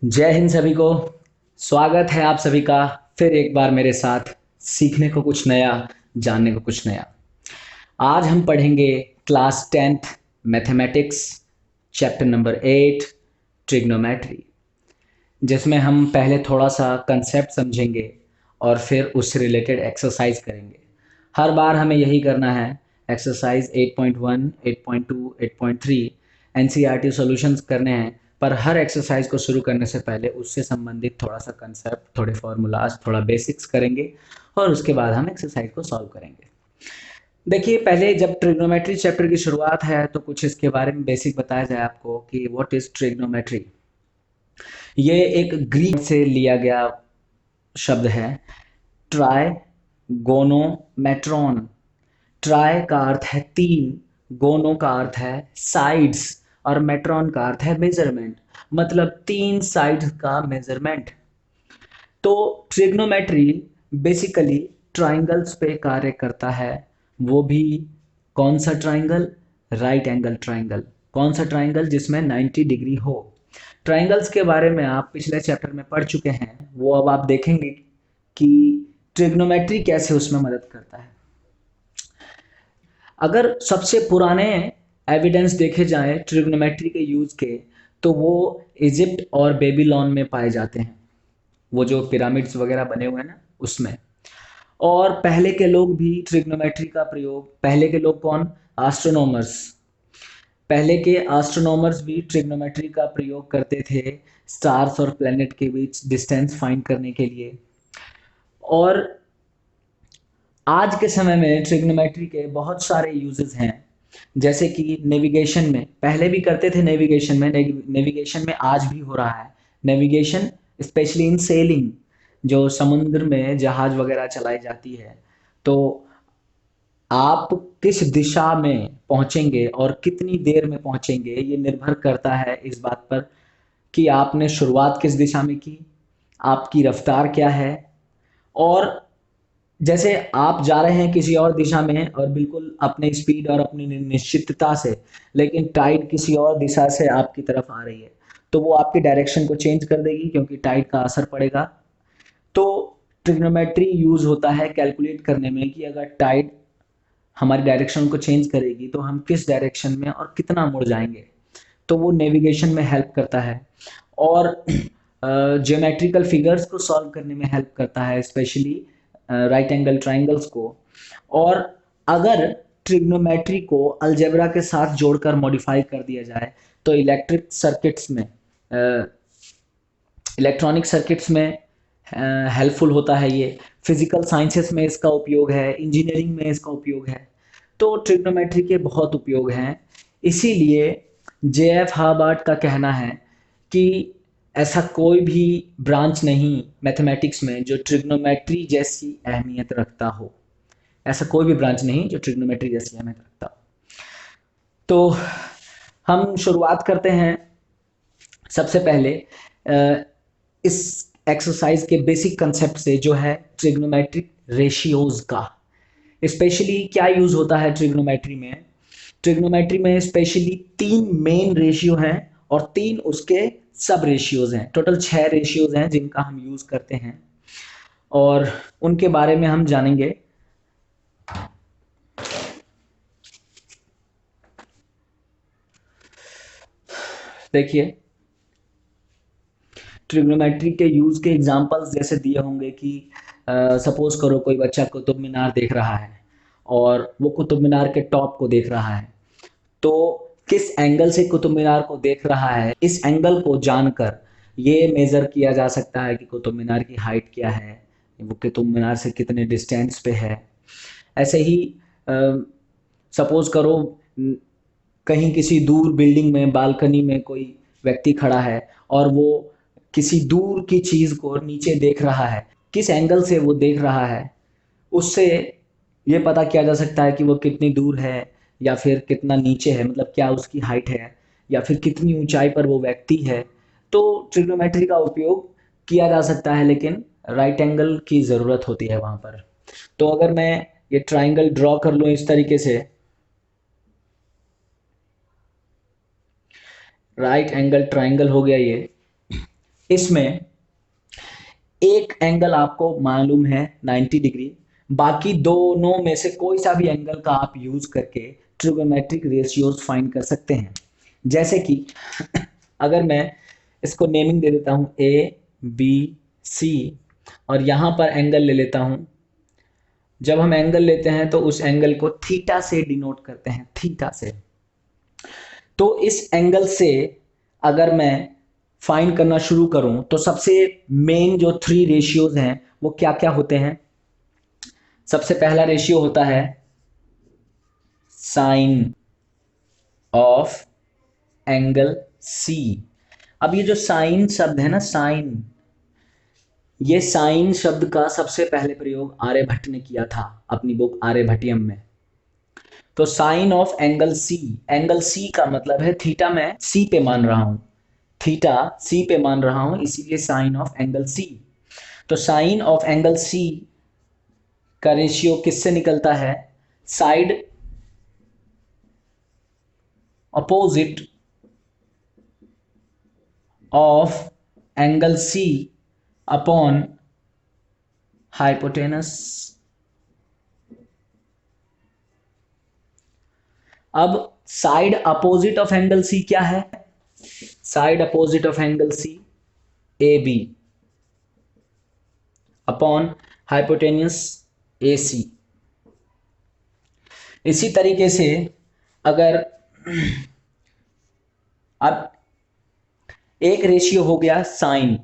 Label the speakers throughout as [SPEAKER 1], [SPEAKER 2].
[SPEAKER 1] जय हिंद सभी को। स्वागत है आप सभी का फिर एक बार मेरे साथ सीखने को कुछ नया, जानने को कुछ नया। आज हम पढ़ेंगे class 10th mathematics, chapter number 8 trigonometry, जिसमें हम पहले थोड़ा सा कंसेप्ट समझेंगे और फिर उससे रिलेटेड एक्सरसाइज करेंगे। हर बार हमें यही करना है। एक्सरसाइज 8.1, 8.2, 8.3 एनसीईआरटी सॉल्यूशंस करने हैं, पर हर एक्सरसाइज को शुरू करने से पहले उससे संबंधित थोड़ा सा कंसेप्ट, थोड़े फॉर्मूलाज, थोड़ा बेसिक्स करेंगे और उसके बाद हम एक्सरसाइज को सॉल्व करेंगे। देखिए, पहले जब ट्रिग्नोमेट्री चैप्टर की शुरुआत है तो कुछ इसके बारे में बेसिक बताया जाए आपको कि व्हाट इज ट्रिग्नोमेट्री। ये एक ग्रीक से लिया गया शब्द है, ट्राई गोनोमेट्रॉन। ट्राई का अर्थ है तीन, गोनो का अर्थ है साइड्स और मेट्रॉन का अर्थ है मेजरमेंट, मतलब तीन साइड्स का मेजरमेंट। तो ट्रिग्नोमेट्री बेसिकली ट्राइंगल्स पे कार्य करता है। वो भी कौन सा ट्राइंगल? Right angle triangle. कौन सा ट्राइंगल? जिसमें 90 डिग्री हो। ट्राइंगल्स के बारे में आप पिछले चैप्टर में पढ़ चुके हैं, वो अब आप देखेंगे कि ट्रिग्नोमेट्री कैसे उसमें मदद करता है। अगर सबसे पुराने एविडेंस देखे जाएं ट्रिग्नोमेट्री के यूज के, तो वो इजिप्ट और बेबीलोन में पाए जाते हैं, वो जो पिरामिड्स वगैरह बने हुए हैं ना, उसमें। और पहले के लोग भी ट्रिग्नोमेट्री का प्रयोग, पहले के लोग कौन? एस्ट्रोनॉमर्स। पहले के एस्ट्रोनॉमर्स भी ट्रिग्नोमेट्री का प्रयोग करते थे स्टार्स और प्लैनेट के बीच डिस्टेंस फाइंड करने के लिए। और आज के समय में ट्रिग्नोमेट्री के बहुत सारे यूजेस हैं, जैसे कि नेविगेशन में। पहले भी करते थे नेविगेशन में, नेविगेशन में आज भी हो रहा है नेविगेशन, स्पेशली इन सेलिंग। जो समुद्र में जहाज वगैरह चलाई जाती है, तो आप किस दिशा में पहुंचेंगे और कितनी देर में पहुंचेंगे, ये निर्भर करता है इस बात पर कि आपने शुरुआत किस दिशा में की, आपकी रफ्तार क्या है। और जैसे आप जा रहे हैं किसी और दिशा में और बिल्कुल अपने स्पीड और अपनी निश्चितता से, लेकिन टाइड किसी और दिशा से आपकी तरफ आ रही है, तो वो आपकी डायरेक्शन को चेंज कर देगी, क्योंकि टाइड का असर पड़ेगा। तो ट्रिग्नोमेट्री यूज होता है कैलकुलेट करने में कि अगर टाइड हमारी डायरेक्शन को चेंज करेगी तो हम किस डायरेक्शन में और कितना मुड़ जाएंगे। तो वो नेविगेशन में हेल्प करता है। और ज्योमेट्रिकल फिगर्स को सॉल्व करने में हेल्प करता है, स्पेशली राइट एंगल ट्राइंगल्स को। और अगर ट्रिग्नोमेट्री को अलजेब्रा के साथ जोड़कर मॉडिफाई कर दिया जाए तो इलेक्ट्रिक सर्किट्स में, इलेक्ट्रॉनिक सर्किट्स में हेल्पफुल होता है ये। फिजिकल साइंसेस में इसका उपयोग है, इंजीनियरिंग में इसका उपयोग है। तो ट्रिग्नोमेट्री के बहुत उपयोग हैं। इसीलिए जे एफ हार्वर्ड का कहना है कि ऐसा कोई भी ब्रांच नहीं मैथमेटिक्स में जो ट्रिग्नोमेट्री जैसी अहमियत रखता हो। ऐसा कोई भी ब्रांच नहीं जो ट्रिग्नोमेट्री जैसी अहमियत रखता हो। तो हम शुरुआत करते हैं सबसे पहले इस एक्सरसाइज के बेसिक कंसेप्ट से, जो है ट्रिग्नोमेट्रिक रेशियोज का। स्पेशली क्या यूज होता है ट्रिग्नोमेट्री में? ट्रिग्नोमेट्री में स्पेशली तीन मेन रेशियो हैं और तीन उसके सब रेशियोज हैं। टोटल 6 रेशियोज हैं जिनका हम यूज करते हैं, और उनके बारे में हम जानेंगे। देखिए, ट्रिग्नोमेट्री के यूज के एग्जांपल्स जैसे दिए होंगे कि सपोज करो कोई बच्चा कुतुब मीनार देख रहा है और वो कुतुब मीनार के टॉप को देख रहा है, तो किस एंगल से कुतुब मीनार को देख रहा है, इस एंगल को जानकर ये मेजर किया जा सकता है कि कुतुब मीनार की हाइट क्या है, वो कुतुब मीनार से कितने डिस्टेंस पे है। ऐसे ही सपोज करो कहीं किसी दूर बिल्डिंग में बालकनी में कोई व्यक्ति खड़ा है और वो किसी दूर की चीज को नीचे देख रहा है, किस एंगल से वो देख रहा है, उससे ये पता किया जा सकता है कि वो कितनी दूर है या फिर कितना नीचे है, मतलब क्या उसकी हाइट है या फिर कितनी ऊंचाई पर वो व्यक्ति है। तो ट्रिग्नोमेट्री का उपयोग किया जा सकता है, लेकिन राइट एंगल की ज़रूरत होती है वहाँ पर। तो अगर मैं ये ट्राइंगल ड्रॉ कर लूँ इस तरीके से, राइट एंगल ट्राइंगल हो गया ये। इसमें एक एंगल आपको मालूम है 90 डिग्री, बाकी दोनों में से कोई सा भी एंगल का आप यूज करके ट्रिगोनोमेट्रिक रेशियोज फाइंड कर सकते हैं। जैसे कि अगर मैं इसको नेमिंग दे देता हूं ए बी सी, और यहां पर एंगल ले लेता हूं। जब हम एंगल लेते हैं तो उस एंगल को थीटा से डिनोट करते हैं, थीटा से। तो इस एंगल से अगर मैं फाइंड करना शुरू करूं तो सबसे मेन जो 3 रेशियोज हैं वो क्या क्या होते हैं। सबसे पहला रेशियो होता है साइन ऑफ एंगल सी। अब ये जो साइन शब्द है ना, साइन, ये साइन शब्द का सबसे पहले प्रयोग आर्यभट्ट ने किया था अपनी बुक आर्यभट्टियम में। तो साइन ऑफ एंगल सी का मतलब है थीटा मैं सी पे मान रहा हूं, थीटा सी पे मान रहा हूं, इसीलिए साइन ऑफ एंगल सी। तो साइन ऑफ एंगल सी का रेशियो किससे निकलता है, side opposite of angle C upon hypotenuse. अब side opposite of angle C क्या है, side opposite of angle C A B upon hypotenuse A C. इसी तरीके से अगर अब एक रेशियो हो गया साइन,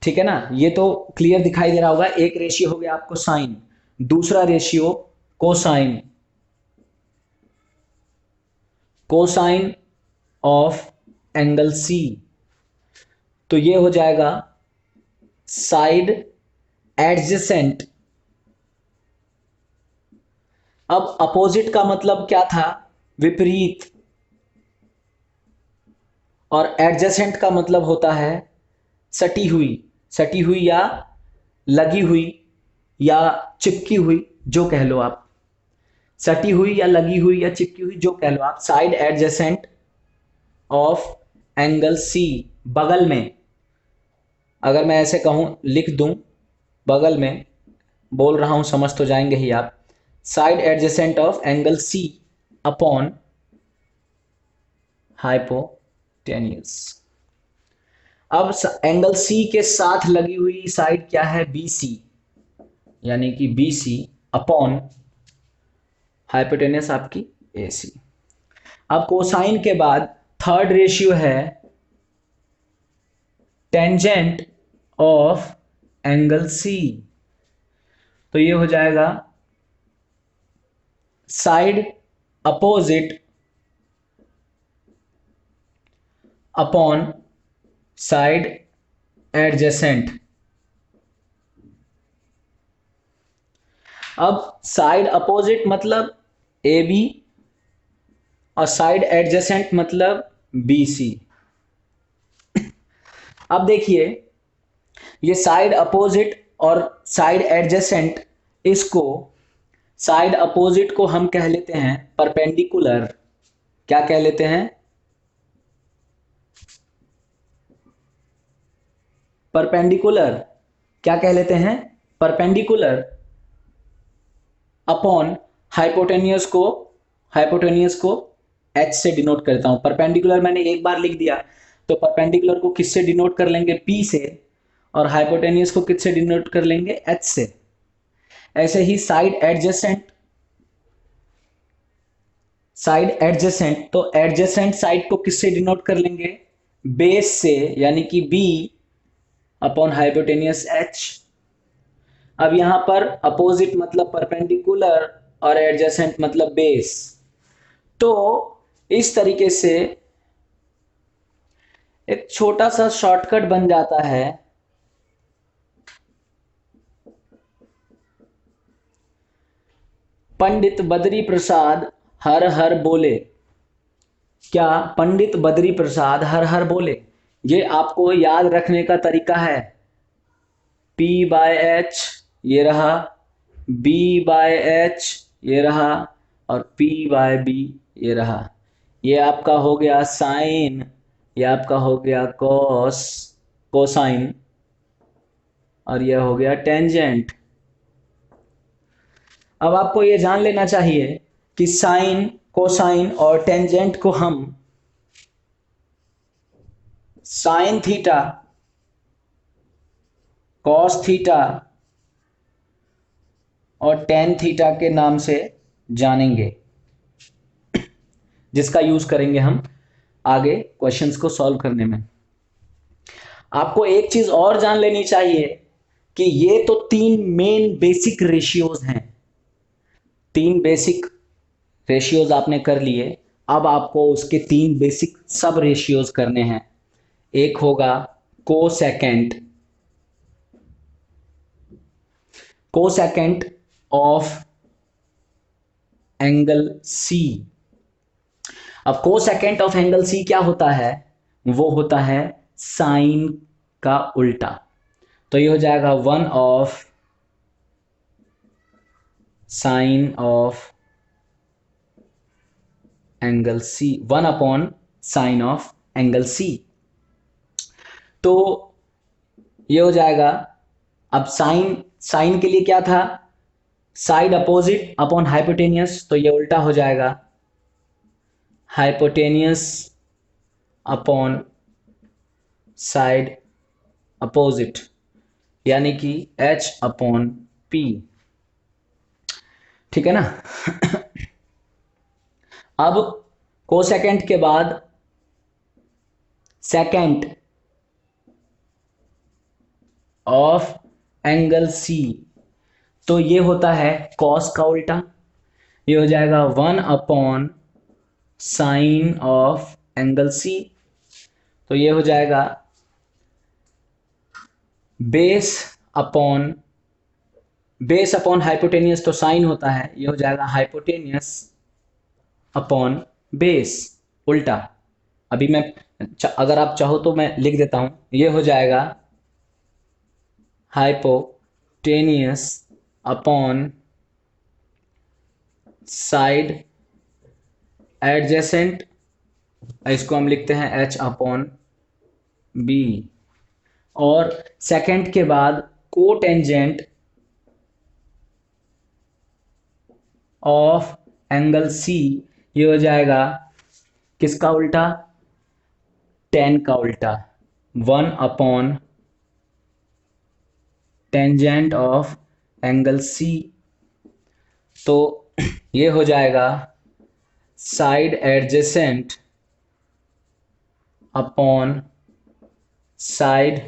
[SPEAKER 1] ठीक है ना, ये तो क्लियर दिखाई दे रहा होगा, एक रेशियो हो गया आपको साइन, दूसरा ratio cosine, cosine of angle C. तो ये हो जाएगा साइड एडजेसेंट। अब अपोजिट का मतलब क्या था, विपरीत, और एडजेसेंट का मतलब होता है सटी हुई, सटी हुई या लगी हुई या चिपकी हुई, जो कह लो आप, सटी हुई या लगी हुई या चिपकी हुई, जो कह लो आप। Side adjacent of angle C, बगल में, अगर मैं ऐसे कहूं लिख दूं, बगल में बोल रहा हूं, समझ तो जाएंगे ही आप। Side adjacent of angle C upon hypotenuse. अब एंगल सी के साथ लगी हुई साइड क्या है, बी सी, यानी कि बी सी अपॉन हाइपोटेन्यूस आपकी ए सी। अब कोसाइन के बाद थर्ड रेशियो है टेंजेंट ऑफ एंगल सी। तो ये हो जाएगा side opposite upon side adjacent. अब साइड अपोजिट मतलब ए बी और साइड एडजेसेंट मतलब बी सी। अब देखिए, ये साइड अपोजिट और साइड एडजेसेंट, इसको साइड अपोजिट को हम कह लेते हैं परपेंडिकुलर। क्या कह लेते हैं, परपेंडिकुलर। क्या कह लेते हैं, परपेंडिकुलर अपॉन हाइपोटेनियस को, हाइपोटेनियस को एच से डिनोट करता हूं। परपेंडिकुलर मैंने एक बार लिख दिया, तो परपेंडिकुलर को किससे डिनोट कर लेंगे, पी से, और हाइपोटेनियस को किससे डिनोट कर लेंगे, एच से। ऐसे ही साइड एडजेसेंट, साइड एडजेसेंट, तो एडजेसेंट साइड को किससे डिनोट कर लेंगे, बेस से, यानी कि बी अपॉन हाइपोटेनियस एच। अब यहां पर अपोजिट मतलब परपेंडिकुलर और एडजेसेंट मतलब बेस। तो इस तरीके से एक छोटा सा शॉर्टकट बन जाता है पंडित बद्री प्रसाद हर हर बोले। क्या पंडित बद्री प्रसाद हर हर बोले, ये आपको याद रखने का तरीका है। P बाय एच ये रहा, B बाय एच ये रहा, और P बाय B ये रहा। ये आपका हो गया साइन, ये आपका हो गया कॉस, कोसाइन, और यह हो गया टेंजेंट। अब आपको ये जान लेना चाहिए कि साइन, कोसाइन और टेंजेंट को हम साइन थीटा, कॉस थीटा और टेन थीटा के नाम से जानेंगे, जिसका यूज करेंगे हम आगे क्वेश्चंस को सॉल्व करने में। आपको एक चीज और जान लेनी चाहिए कि ये तो तीन मेन बेसिक रेशियोज हैं। तीन बेसिक रेशियोज आपने कर लिए, अब आपको उसके तीन बेसिक सब रेशियोज करने हैं। एक होगा cosecant, cosecant of angle C. अब कोसेकेंट ऑफ एंगल सी क्या होता है? वो होता है साइन का उल्टा। तो ये हो जाएगा 1 of sine of angle C, 1 upon sine of angle C. तो ये हो जाएगा, अब साइन, साइन के लिए क्या था? साइड अपोजिट अपॉन हाइपोटेनियस, तो ये उल्टा हो जाएगा हाइपोटेनियस अपॉन साइड अपोजिट, यानी कि H अपॉन P। ठीक है ना? अब कोसेकेंट के बाद सेकेंट ऑफ एंगल सी, तो ये होता है कॉस का उल्टा। ये हो जाएगा 1 upon sine of angle C. तो ये हो जाएगा base upon, base upon hypotenuse तो साइन होता है, ये हो जाएगा हाइपोटेनियस अपॉन बेस, उल्टा। अभी मैं अगर आप चाहो तो मैं लिख देता हूं, ये हो जाएगा हाइपोटेनियस अपॉन साइड एडजेसेंट, इसको हम लिखते हैं H अपॉन बी। और सेकेंड के बाद कोटेंजेंट ऑफ एंगल सी, ये हो जाएगा किसका उल्टा? टेन का उल्टा, 1 upon tangent of angle C. तो ये हो जाएगा side adjacent upon side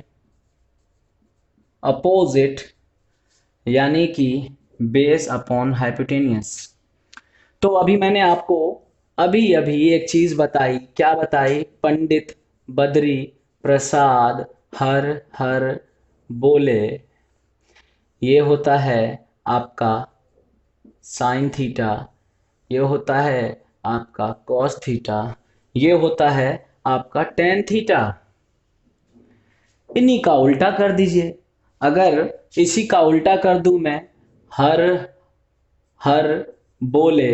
[SPEAKER 1] opposite, यानी कि बेस अपॉन हाइपोटेनियस। तो अभी मैंने आपको अभी अभी एक चीज बताई, क्या बताई? पंडित बद्री प्रसाद हर हर बोले, ये होता है आपका साइन थीटा, ये होता है आपका कॉस थीटा, ये होता है आपका टेन थीटा। इन्हीं का उल्टा कर दीजिए। अगर इसी का उल्टा कर दूं मैं, हर हर बोले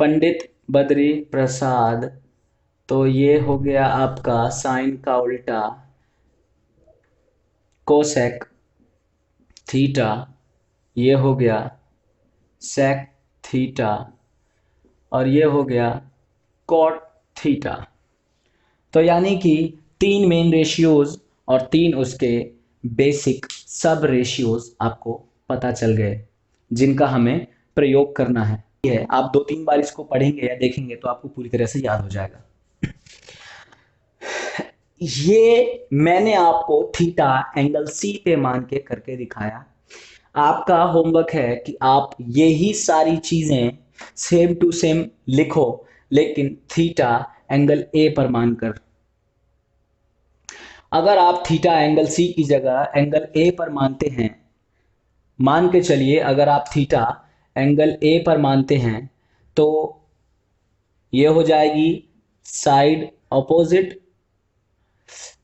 [SPEAKER 1] पंडित बद्री प्रसाद, तो ये हो गया आपका साइन का उल्टा कोसेक थीटा, ये हो गया सेक थीटा, और ये हो गया कॉट थीटा। तो यानी कि तीन मेन रेशियोज और तीन उसके बेसिक सब रेशियोज आपको पता चल गए, जिनका हमें प्रयोग करना है। आप 2-3 बार इसको पढ़ेंगे या देखेंगे तो आपको पूरी तरह से याद हो जाएगा। ये मैंने आपको थीटा एंगल सी पे मान के करके दिखाया। आपका होमवर्क है कि आप यही सारी चीजें सेम टू सेम लिखो, लेकिन थीटा एंगल ए पर मानकर। अगर आप थीटा एंगल सी की जगह एंगल ए पर मानते हैं, मान के चलिए अगर आप थीटा एंगल ए पर मानते हैं, तो ये हो जाएगी साइड अपोजिट,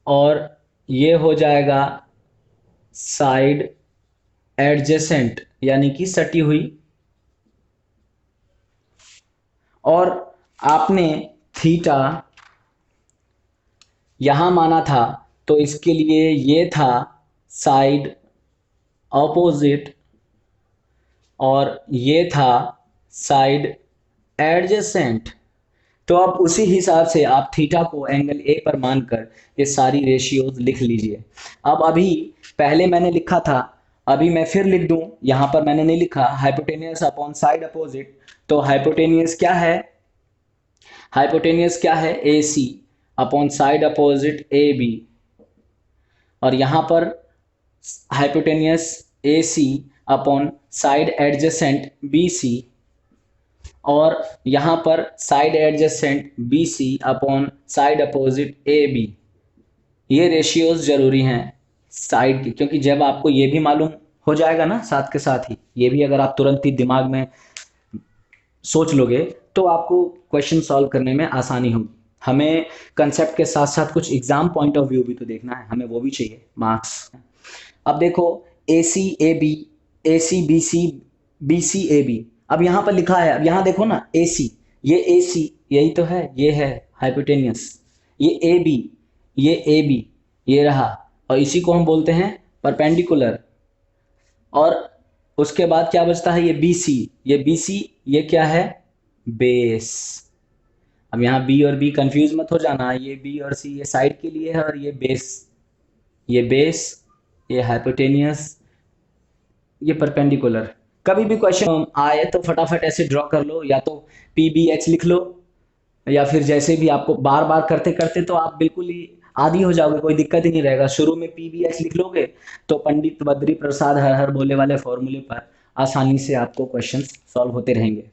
[SPEAKER 1] और ये हो जाएगा साइड एडजेसेंट, यानी कि सटी हुई। और आपने थीटा यहां माना था, तो इसके लिए ये था साइड ऑपोजिट और ये था साइड एडजेसेंट। तो आप उसी हिसाब से आप थीटा को एंगल ए पर मानकर ये सारी रेशियोज लिख लीजिए। अब अभी पहले मैंने लिखा था, अभी मैं फिर लिख दूं, यहां पर मैंने नहीं लिखा हाइपोटेनियस अपॉन साइड अपोजिट। तो हाइपोटेनियस क्या है, हाइपोटेनियस क्या है, A C upon side opposite A B, और यहां पर hypotenuse A C upon side adjacent B C, और यहां पर side adjacent B C upon side opposite A B. ये रेशियोज जरूरी हैं साइड की, क्योंकि जब आपको ये भी मालूम हो जाएगा ना साथ के साथ ही, ये भी अगर आप तुरंत ही दिमाग में सोच लोगे तो आपको क्वेश्चन सॉल्व करने में आसानी होगी। हमें कंसेप्ट के साथ साथ कुछ एग्जाम पॉइंट ऑफ व्यू भी तो देखना है, हमें वो भी चाहिए मार्क्स। अब देखो A C A B, A C B C, B C A B, अब यहाँ पर लिखा है, अब यहाँ देखो ना ए सी, ये ए सी यही तो है, ये है हाइपोटेनियस, ये ए बी, ये ए बी, ये रहा, और इसी को हम बोलते हैं परपेंडिकुलर। और उसके बाद क्या बचता है, ये बी सी, ये बी सी, ये क्या है, बेस। अब यहाँ बी और बी कंफ्यूज मत हो जाना, ये बी और सी ये साइड के लिए है, और ये बेस, ये बेस, ये हाइपोटेनियस, ये परपेंडिकुलर। कभी भी क्वेश्चन आए तो फटाफट ऐसे ड्रॉ कर लो, या तो पी बी एच लिख लो, या फिर जैसे भी आपको बार बार करते करते तो आप बिल्कुल ही आदी हो जाओगे, कोई दिक्कत ही नहीं रहेगा। शुरू में पी बी एच लिख लोगे तो पंडित बद्री प्रसाद हर हर बोले वाले फॉर्मूले पर आसानी से आपको क्वेश्चन सॉल्व होते रहेंगे।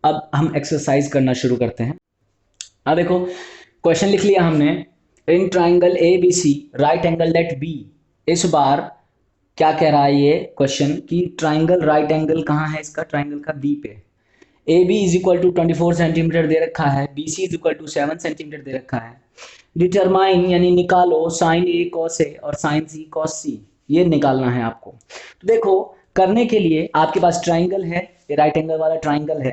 [SPEAKER 1] अब हम एक्सरसाइज करना शुरू करते हैं। अब देखो क्वेश्चन लिख लिया हमने, in triangle A B C right angle let B. इस बार क्या कह रहा है ये क्वेश्चन कि ट्राइंगल राइट एंगल कहाँ है इसका, ट्राइंगल का बी पे। A B is equal to 24 centimetre दे रखा है, B C is equal to 7 centimetre दे रखा है। डिटरमाइन यानी निकालो साइन ए कॉस ए और साइन सी कॉस सी, ये निकालना है आपको। तो देखो करने के लिए आपके पास ट्राइंगल है, ये राइट एंगल वाला ट्राइंगल है।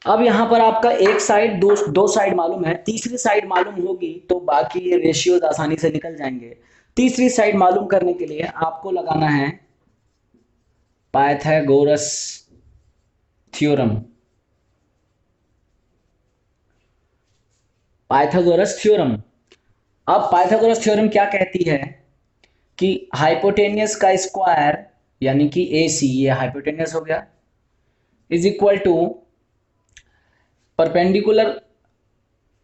[SPEAKER 1] अब यहाँ पर आपका एक साइड, दो साइड मालूम है, तीसरी साइड मालूम होगी तो बाकी ये रेशियोज आसानी से निकल जाएंगे। तीसरी साइड मालूम करने के लिए आपको लगाना है पाइथागोरस थ्योरम। पाइथागोरस थ्योरम, अब पाइथागोरस थ्योरम क्या कहती है कि हाइपोटेनियस का स्क्वायर यानी कि ए सी, ये हाइपोटेनियस हो गया, इज इक्वल टू परपेंडिकुलर,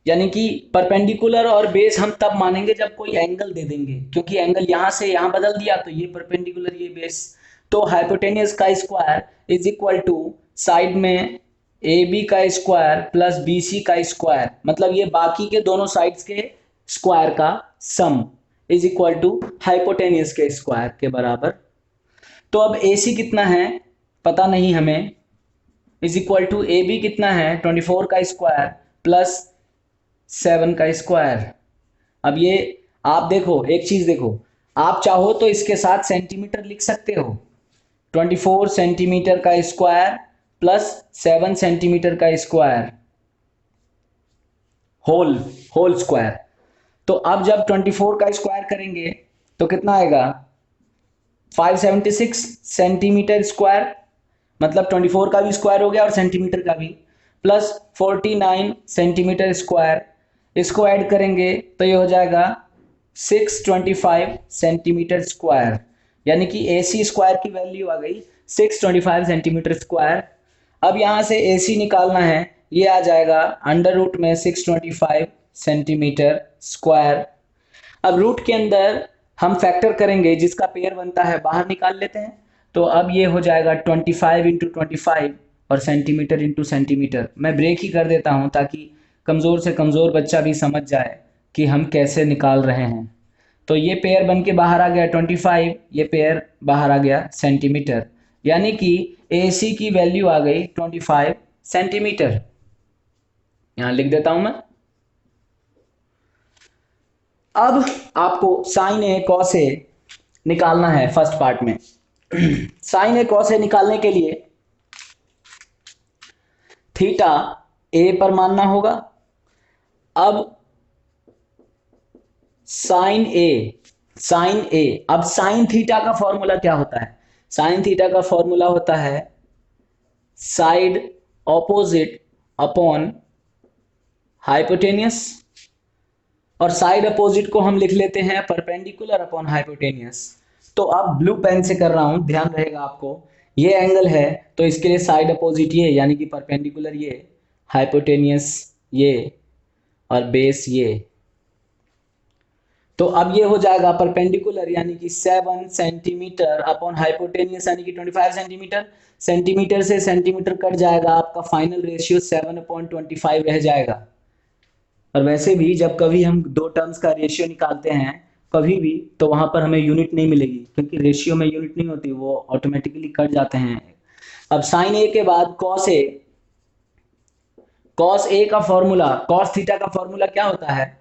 [SPEAKER 1] यानी कि परपेंडिकुलर और बेस हम तब मानेंगे जब कोई एंगल दे देंगे, क्योंकि एंगल यहां से यहां बदल दिया तो ये परपेंडिकुलर ये बेस। तो हाइपोटेनियस का square is equal to side में ए बी का स्क्वायर प्लस बी सी का स्क्वायर, मतलब ये बाकी के दोनों साइड्स के स्क्वायर का sum is equal to hypotenuse के स्क्वायर के बराबर। तो अब ए सी कितना है पता नहीं हमें, is equal to A B कितना है 24 का स्क्वायर प्लस 7 का स्क्वायर। अब ये आप देखो एक चीज देखो, आप चाहो तो इसके साथ सेंटीमीटर लिख सकते हो, 24 सेंटीमीटर का स्क्वायर प्लस 7 सेंटीमीटर का स्क्वायर होल स्क्वायर। तो अब जब 24 का स्क्वायर करेंगे तो कितना आएगा, 576 सेंटीमीटर स्क्वायर, मतलब 24 का भी स्क्वायर हो गया और सेंटीमीटर का भी, प्लस 49 सेंटीमीटर स्क्वायर, इसको ऐड करेंगे तो ये हो जाएगा 625 सेंटीमीटर स्क्वायर, यानी कि ए सी स्क्वायर की वैल्यू आ गई 625 सेंटीमीटर स्क्वायर। अब यहाँ से ए सी निकालना है, ये आ जाएगा अंडर रूट में 625 सेंटीमीटर स्क्वायर। अब रूट के अंदर हम फैक्टर करेंगे, जिसका पेयर बनता है बाहर निकाल लेते हैं। तो अब ये हो जाएगा 25 इंटू 25 और सेंटीमीटर इंटू सेंटीमीटर। मैं ब्रेक ही कर देता हूँ ताकि कमज़ोर से कमज़ोर बच्चा भी समझ जाए कि हम कैसे निकाल रहे हैं। तो ये पेयर बन के बाहर आ गया 25, ये पेयर बाहर आ गया सेंटीमीटर, यानी कि ए सी की वैल्यू आ गई 25 सेंटीमीटर। यहाँ लिख देता हूँ मैं। अब आपको साइन ए कॉस ए निकालना है फर्स्ट पार्ट में। साइन ए कॉस ए निकालने के लिए थीटा ए पर मानना होगा। अब साइन ए, साइन ए। अब साइन थीटा का फॉर्मूला क्या होता है? साइन थीटा का फॉर्मूला होता है साइड ऑपोजिट अपॉन हाइपोटेनियस, और साइड अपोजिट को हम लिख लेते हैं परपेंडिकुलर अपॉन हाइपोटेनियस। तो अब ब्लू पेन से कर रहा हूं, ध्यान रहेगा आपको। ये एंगल है तो इसके लिए साइड अपोजिट ये, यानी कि परपेंडिकुलर ये, हाइपोटेनियस ये, और बेस ये। तो अब ये हो जाएगा परपेंडिकुलर यानी कि 7 सेंटीमीटर अपॉन हाइपोटेनियस यानी कि 25 सेंटीमीटर। सेंटीमीटर से सेंटीमीटर कट जाएगा, आपका फाइनल रेशियो 7/25 रह जाएगा। और वैसे भी जब कभी हम दो टर्म्स का रेशियो निकालते हैं कभी भी, तो वहां पर हमें यूनिट नहीं मिलेगी, क्योंकि रेशियो में यूनिट नहीं होती, वो ऑटोमेटिकली कट जाते हैं। अब साइन ए के बाद कॉस ए। कॉस ए का फॉर्मूला, कॉस थीटा का फॉर्मूला क्या होता है?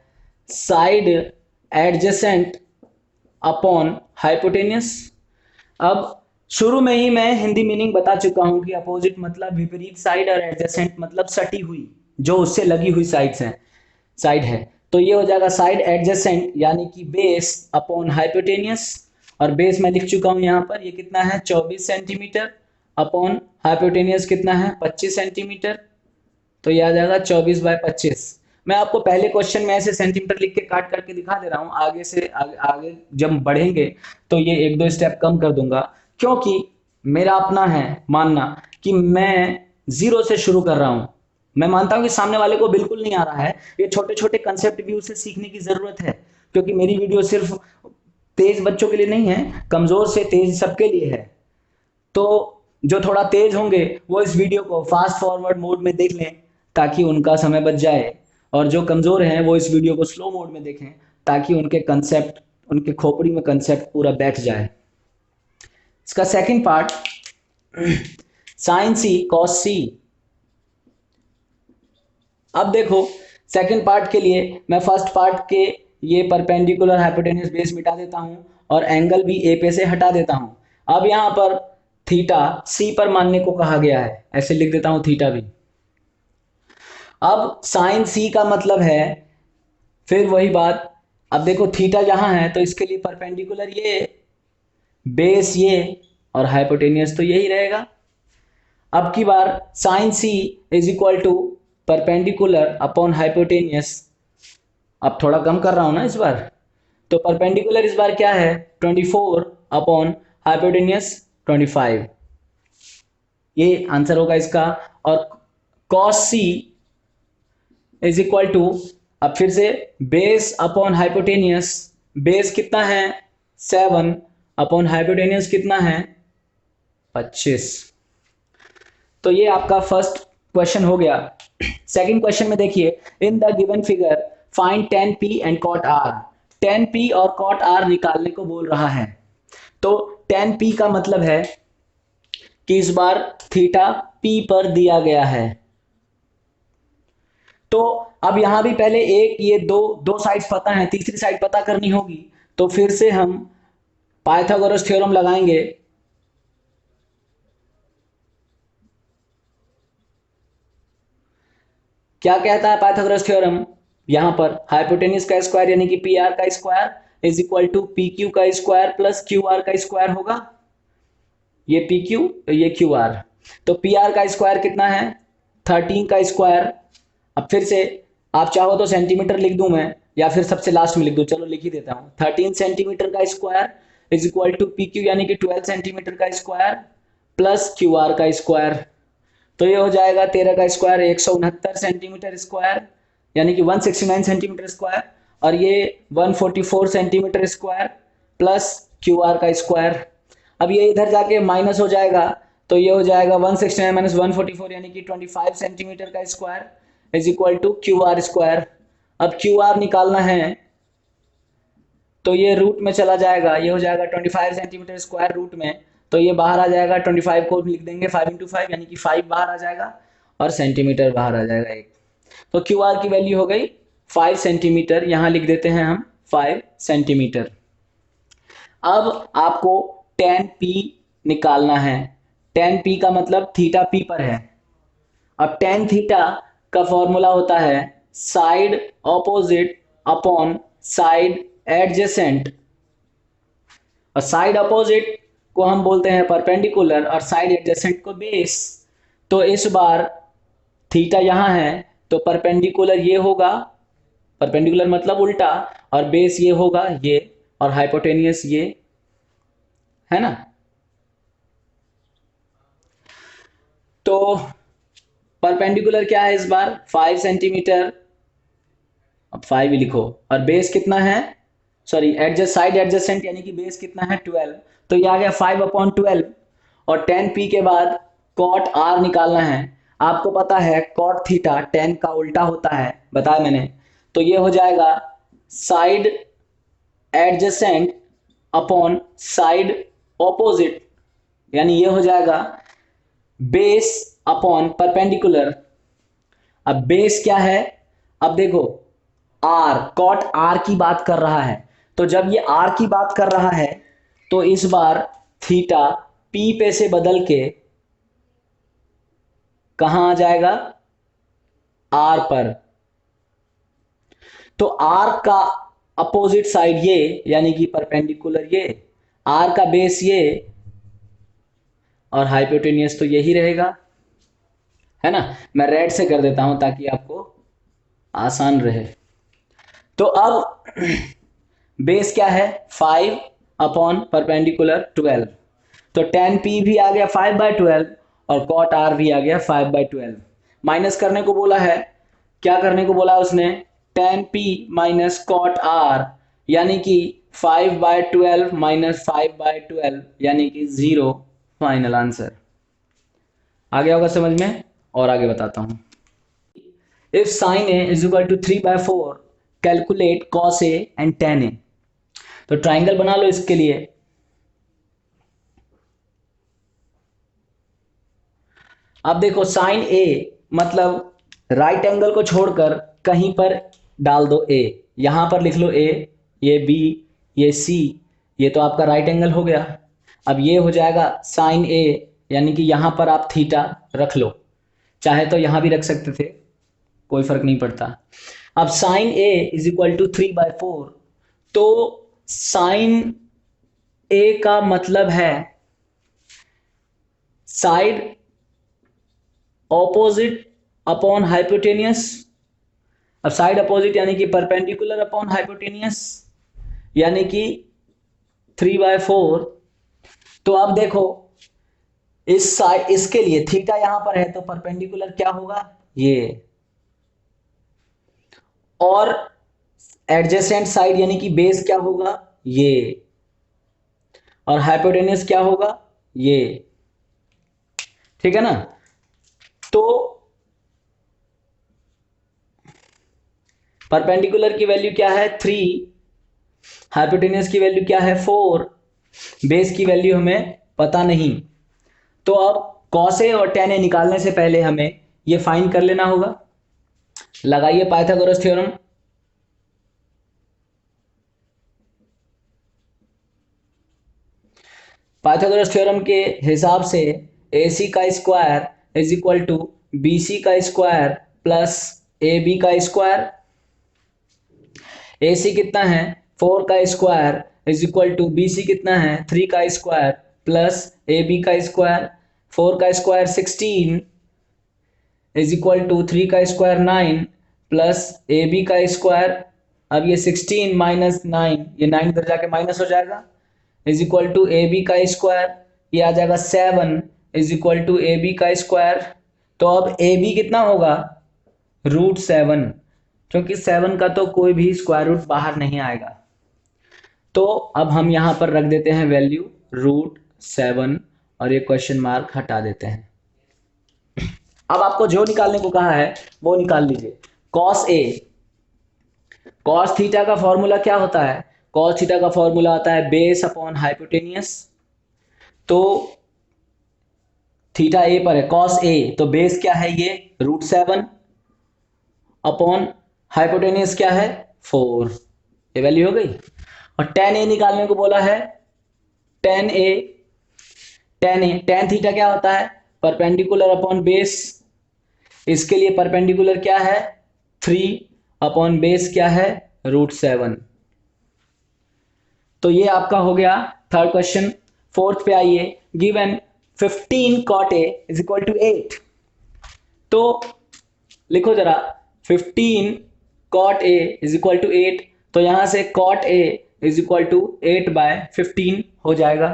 [SPEAKER 1] Side adjacent upon hypotenuse. अब शुरू में ही मैं हिंदी मीनिंग बता चुका हूं कि अपोजिट मतलब विपरीत साइड, और एडजेसेंट मतलब सटी हुई, जो उससे लगी हुई साइड्स हैं, साइड है। तो ये हो जाएगा साइड एडजेसेंट यानी कि बेस अपॉन हाइपोटेनियस। और बेस मैं लिख चुका हूं यहां पर, ये कितना है 24 सेंटीमीटर, अपॉन हाइपोटेनियस कितना है 25 सेंटीमीटर। तो ये आ जाएगा 24/25। मैं आपको पहले क्वेश्चन में ऐसे सेंटीमीटर लिख के काट करके दिखा दे रहा हूँ, आगे से आगे जब बढ़ेंगे तो ये एक दो स्टेप कम कर दूंगा, क्योंकि मेरा अपना है मानना कि मैं जीरो से शुरू कर रहा हूँ। मैं मानता हूँ कि सामने वाले को बिल्कुल नहीं आ रहा है, ये छोटे छोटे कंसेप्ट भी उसे सीखने की जरूरत है, क्योंकि मेरी वीडियो सिर्फ तेज बच्चों के लिए नहीं है, कमजोर से तेज सबके लिए है। तो जो थोड़ा तेज होंगे वो इस वीडियो को फास्ट फॉरवर्ड मोड में देख लें ताकि उनका समय बच जाए, और जो कमजोर हैं वो इस वीडियो को स्लो मोड में देखें ताकि उनके कंसेप्ट, उनके खोपड़ी में कंसेप्ट पूरा बैठ जाए। इसका सेकंड पार्ट, साइन सी कॉस सी। अब देखो सेकंड पार्ट के लिए मैं फर्स्ट पार्ट के ये परपेंडिकुलर हाइपोटेन्यूस बेस मिटा देता हूं और एंगल भी ए पे से हटा देता हूं। अब यहां पर थीटा सी पर मानने को कहा गया है, ऐसे लिख देता हूं थीटा भी। अब साइन सी का मतलब है फिर वही बात। अब देखो थीटा जहां है तो इसके लिए परपेंडिकुलर ये, बेस ये, और हाइपोटेनियस तो यही रहेगा। अब की बार sine C is equal to perpendicular upon hypotenuse. अब थोड़ा कम कर रहा हूं ना इस बार, तो परपेंडिकुलर इस बार क्या है 24 अपॉन हाइपोटेनियस 25, ये आंसर होगा इसका। और cos C is equal to, अब फिर से बेस अपॉन हाइपोटेनियस, बेस कितना है 7 अपॉन हाइपोटेनियस कितना है 25। तो ये आपका फर्स्ट क्वेश्चन हो गया। सेकंड क्वेश्चन में देखिए, in the given figure find tan p and cot r। tan p और cot r निकालने को बोल रहा है। तो tan p का मतलब है कि इस बार थीटा p पर दिया गया है। तो अब यहां भी पहले एक ये दो साइड्स पता है, तीसरी साइड पता करनी होगी, तो फिर से हम पाइथागोरस थ्योरम लगाएंगे। क्या कहता है पाइथागोरस थ्योरम? यहां पर हाइपोटेनियस का स्क्वायर यानी कि पी आर का square is equal to P Q का स्क्वायर प्लस क्यू आर का स्क्वायर होगा। ये पी क्यू, ये क्यू आर। तो पी आर का स्क्वायर कितना है 13 का स्क्वायर। अब फिर से आप चाहो तो सेंटीमीटर लिख दूं मैं, या फिर सबसे लास्ट में लिख दूं, चलो लिख ही देता हूं। 13 सेंटीमीटर का square is equal to P Q यानी कि 12 सेंटीमीटर का स्क्वायर प्लस क्यू आर का स्क्वायर। तो ये हो जाएगा 13 का स्क्वायर 169 सेंटीमीटर स्क्वायर यानी कि 169 सेंटीमीटर स्क्वायर, और ये 144 centimetre square plus Q R का स्क्वायर। अब ये इधर जाके माइनस हो जाएगा, तो ये हो जाएगा 169 माइनस 144 यानी कि 25 सेंटीमीटर का square is equal to Q R square. अब क्यू आर निकालना है तो ये रूट में चला जाएगा, ये हो जाएगा 25 सेंटीमीटर स्क्वायर रूट में, तो ये बाहर आ जाएगा 25 को लिख देंगे 5 इंटू 5 यानी कि 5 बाहर आ जाएगा और सेंटीमीटर बाहर आ जाएगा एक। तो क्यू आर की वैल्यू हो गई 5 सेंटीमीटर, यहां लिख देते हैं हम 5 सेंटीमीटर। अब आपको tan p निकालना है। tan p का मतलब थीटा p पर है। अब tan थीटा का फॉर्मूला होता है side opposite upon side adjacent और साइड अपोजिट को हम बोलते हैं परपेंडिकुलर और साइड एडजेसेंट को बेस। तो इस बार थीटा यहाँ है तो परपेंडिकुलर ये होगा, परपेंडिकुलर मतलब उल्टा, और बेस ये होगा ये, और हाइपोटेनियस ये, है ना। तो परपेंडिकुलर क्या है इस बार 5 सेंटीमीटर, अब 5 ही लिखो, और बेस कितना है, सॉरी एडजस्ट साइड एडजेसेंट यानी कि बेस कितना है 12, तो ये आ गया 5/12। और 10p के बाद कॉट r निकालना है। आपको पता है कॉट थीटा 10 का उल्टा होता है, बताया मैंने। तो ये हो जाएगा side adjacent upon side opposite, यानी ये हो जाएगा बेस अपॉन परपेंडिकुलर। अब बेस क्या है, अब देखो आर, कॉट आर की बात कर रहा है, तो जब ये आर की बात कर रहा है तो इस बार थीटा पी पे से बदल के कहां आ जाएगा, आर पर। तो आर का अपोजिट साइड ये, यानी कि परपेंडिकुलर ये, आर का बेस ये, और हाइपोटेनियस तो यही रहेगा, है ना। मैं रेड से कर देता हूं ताकि आपको आसान रहे। तो अब बेस क्या है 5 अपॉन परपेंडिकुलर 12, तो 10p भी आ गया 5/12 और कॉट r भी आ गया 5/12। माइनस करने को बोला है, क्या करने को बोला उसने, 10p माइनस कॉट r, यानी कि 5/12 माइनस 5/12 यानी कि 0, फाइनल आंसर। आ गया होगा समझ में। और आगे बताता हूं। If sine A is equal to 3/4 calculate cos A and tan A. तो ट्राइंगल बना लो इसके लिए। अब देखो साइन ए मतलब राइट एंगल को छोड़कर कहीं पर डाल दो ए, यहां पर लिख लो ए, ये बी, ये सी, ये तो आपका राइट एंगल हो गया। अब ये हो जाएगा साइन ए, यानी कि यहां पर आप थीटा रख लो, चाहे तो यहां भी रख सकते थे, कोई फर्क नहीं पड़ता। अब sine A is equal to 3/4, तो साइन ए का मतलब है साइड ऑपोजिट अपॉन हाइपोटेनियस। अब साइड अपोजिट यानी कि परपेंडिकुलर अपॉन हाइपोटेनियस, यानी कि 3/4। तो अब देखो इस साइड, इसके लिए थीटा यहां पर है तो परपेंडिकुलर क्या होगा ये, और एडजेसेंट साइड यानी कि बेस क्या होगा ये, और हाइपोटेनियस क्या होगा ये, ठीक है ना। तो परपेंडिकुलर की वैल्यू क्या है 3, हाइपोटेनियस की वैल्यू क्या है 4, बेस की वैल्यू हमें पता नहीं। तो अब कॉस ए और tan ए निकालने से पहले हमें ये फाइंड कर लेना होगा। लगाइए पाइथागोरस थ्योरम। पाइथागोरस थ्योरम के हिसाब से AC का square is equal to BC का स्क्वायर प्लस AB का स्क्वायर। AC कितना है 4 का square is equal to BC कितना है 3 का स्क्वायर प्लस AB का स्क्वायर। 4 का स्क्वायर 16 इज इक्वल टू 3 का स्क्वायर 9 प्लस AB का स्क्वायर। अब ये 16 माइनस 9, ये 9 इधर जाके माइनस हो जाएगा, इज इक्वल टू AB का स्क्वायर, ये आ जाएगा 7 इज इक्वल टू AB का स्क्वायर। तो अब AB कितना होगा √7, क्योंकि 7 का तो कोई भी स्क्वायर रूट बाहर नहीं आएगा। तो अब हम यहां पर रख देते हैं वैल्यू √7 और ये क्वेश्चन मार्क हटा देते हैं। अब आपको जो निकालने को कहा है वो निकाल लीजिए। कॉस ए, कॉस थीटा का फॉर्मूला क्या होता है, कॉस थीटा का फॉर्मूला आता है बेस अपॉन हाइपोटेनियस। तो थीटा ए पर है कॉस ए, तो बेस क्या है ये √7 अपॉन हाइपोटेनियस क्या है 4, ये वैल्यू हो गई। और tan ए निकालने को बोला है, tan ए, tan थीटा क्या होता है परपेंडिकुलर अपॉन बेस, इसके लिए परपेंडिकुलर क्या है 3 अपॉन बेस क्या है √7। तो ये आपका हो गया थर्ड क्वेश्चन। फोर्थ पे आइए, given 15 cot A is equal to 8। तो लिखो जरा 15 cot A is equal to 8, तो यहां से cot A is equal to 8/15 हो जाएगा।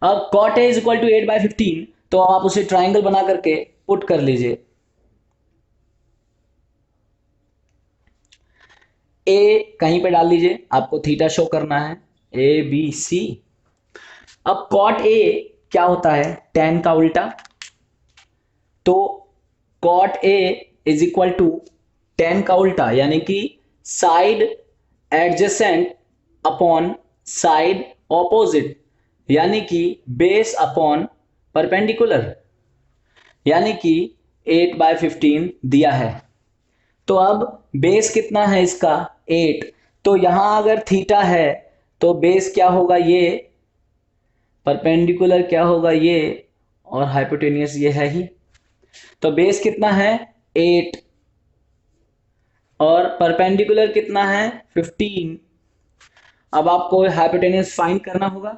[SPEAKER 1] अब cot A is equal to 8/15, तो आप उसे ट्राइंगल बना करके पुट कर लीजिए। ए कहीं पे डाल लीजिए, आपको थीटा शो करना है, ABC। अब cot A क्या होता है, tan का उल्टा, तो cot A is equal to tan का उल्टा, यानी कि side adjacent upon side opposite, यानी कि बेस अपॉन परपेंडिकुलर, यानी कि 8/15 दिया है। तो अब बेस कितना है इसका, 8। तो यहां अगर थीटा है तो बेस क्या होगा, ये परपेंडिकुलर क्या होगा, ये, और हाइपोटेनियस ये है ही। तो बेस कितना है, 8, और परपेंडिकुलर कितना है, 15। अब आपको हाइपोटेनियस फाइंड करना होगा।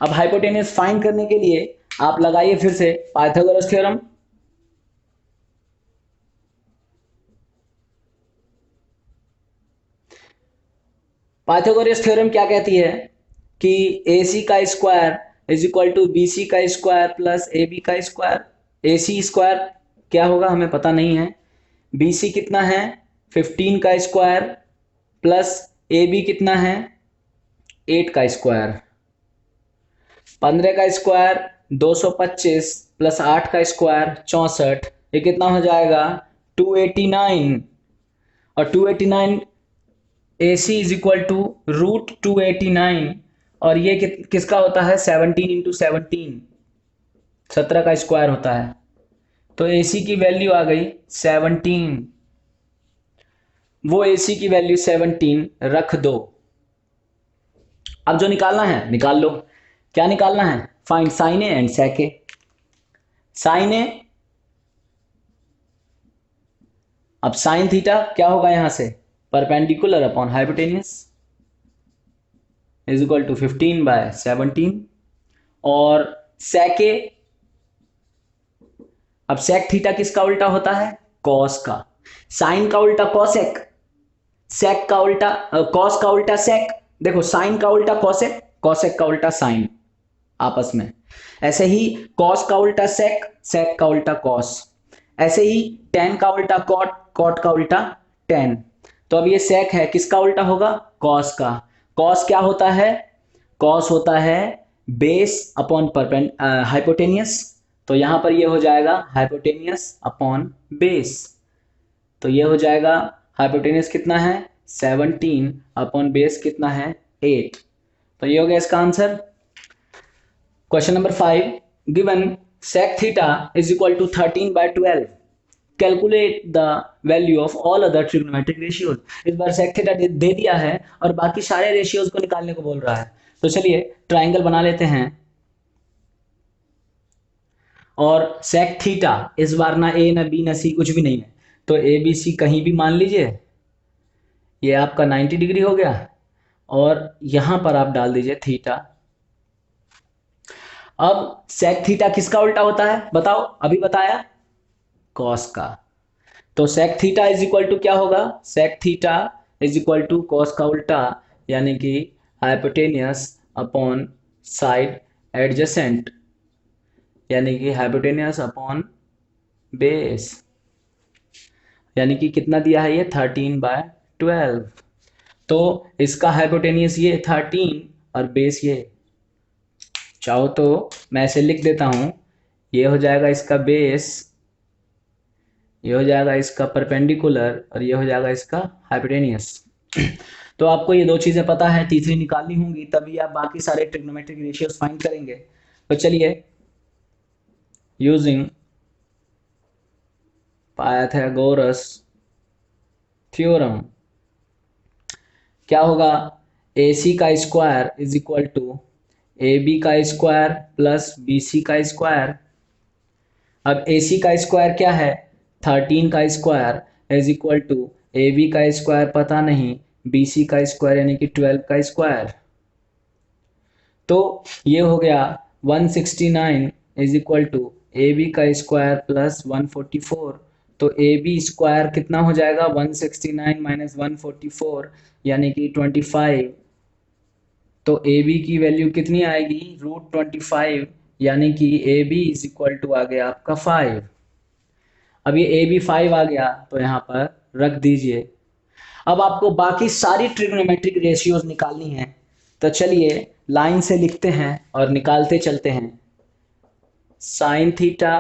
[SPEAKER 1] अब हाइपोटेनियस फाइंड करने के लिए आप लगाइए फिर से पाइथागोरस थ्योरम। पाइथागोरस थ्योरम क्या कहती है कि AC का square is equal to BC का स्क्वायर प्लस AB का स्क्वायर। AC स्क्वायर क्या होगा हमें पता नहीं है, BC कितना है 15 का स्क्वायर, प्लस AB कितना है 8 का स्क्वायर। 15 का स्क्वायर 225, प्लस 8 का स्क्वायर 64, ये कितना हो जाएगा 289। और 289 AC इज इक्वल टू √289, और ये किसका होता है 17 इंटू 17, 17 का स्क्वायर होता है। तो AC की वैल्यू आ गई 17, वो AC की वैल्यू 17 रख दो। अब जो निकालना है निकाल लो। क्या निकालना है, find sine A and sec A. Sine A, अब साइन थीटा क्या होगा यहां से, perpendicular upon hypotenuse is equal to 15/17, और सेक ए, अब सेक थीटा किसका उल्टा होता है, कॉस का। साइन का उल्टा कॉसेक, सेक का उल्टा कॉस का उल्टा सेक। देखो साइन का उल्टा कॉसेक, कॉसेक का उल्टा साइन, आपस में। ऐसे ही कॉस का उल्टा सेक, सेक का उल्टा कॉस। ऐसे ही टेन का उल्टा कॉट, कॉट का उल्टा टेन। तो अब ये सेक है, किसका उल्टा होगा, कॉस का। कॉस क्या होता है, कॉस होता है बेस अपॉन हाइपोटेनियस। तो यहां पर ये हो जाएगा हाइपोटेनियस अपॉन बेस। तो ये हो जाएगा हाइपोटेनियस कितना है 17 अपॉन बेस कितना है 8। तो ये हो गया इसका answer. Question number 5, given sec theta is equal to 13/12, calculate the value of all other trigonometric ratios. इस बार sec थीटा दे दिया है और बाकी सारे रेशियोज को निकालने को बोल रहा है। तो चलिए ट्राइंगल बना लेते हैं, और sec थीटा इस बार ना A ना B ना C कुछ भी नहीं है, तो ABC कहीं भी मान लीजिए। ये आपका 90 डिग्री हो गया, और यहां पर आप डाल दीजिए थीटा। अब sec थीटा किसका उल्टा होता है बताओ, अभी बताया, कॉस का। तो sec theta is equal to क्या होगा, sec theta is equal to cos का उल्टा, यानी कि हाइपोटेनियस अपॉन साइड एडजेसेंट, यानी कि हाइपोटेनियस अपॉन बेस, यानी कि कितना दिया है ये 13/12। तो इसका हाइपोटेनियस ये 13 और बेस ये, चाहो तो मैं ऐसे लिख देता हूं, ये हो जाएगा इसका बेस, ये हो जाएगा इसका परपेंडिकुलर, और ये हो जाएगा इसका हाइपोटेनियस। तो आपको ये दो चीजें पता है, तीसरी निकालनी होंगी, तभी आप बाकी सारे ट्रिग्नोमेट्रिक रेशियोज फाइंड करेंगे। तो चलिए, यूजिंग पाइथागोरस थ्योरम, क्या होगा, AC का square is equal to AB का स्क्वायर प्लस BC का स्क्वायर। अब AC का स्क्वायर क्या है 13 का square is equal to AB का स्क्वायर पता नहीं, बी सी का स्क्वायर यानी कि 12 का स्क्वायर। तो ये हो गया 169 is equal to A B का स्क्वायर प्लस 144। तो ए बी स्क्वायर कितना हो जाएगा 169 माइनस 144 यानी कि 25। तो ए बी की वैल्यू कितनी आएगी √25 यानी कि A B is equal to आ गया आपका 5। अब ये ए बी 5 आ गया तो यहाँ पर रख दीजिए। अब आपको बाकी सारी ट्रिग्नोमेट्रिक रेशियोज निकालनी है, तो चलिए लाइन से लिखते हैं और निकालते चलते हैं। Sine theta,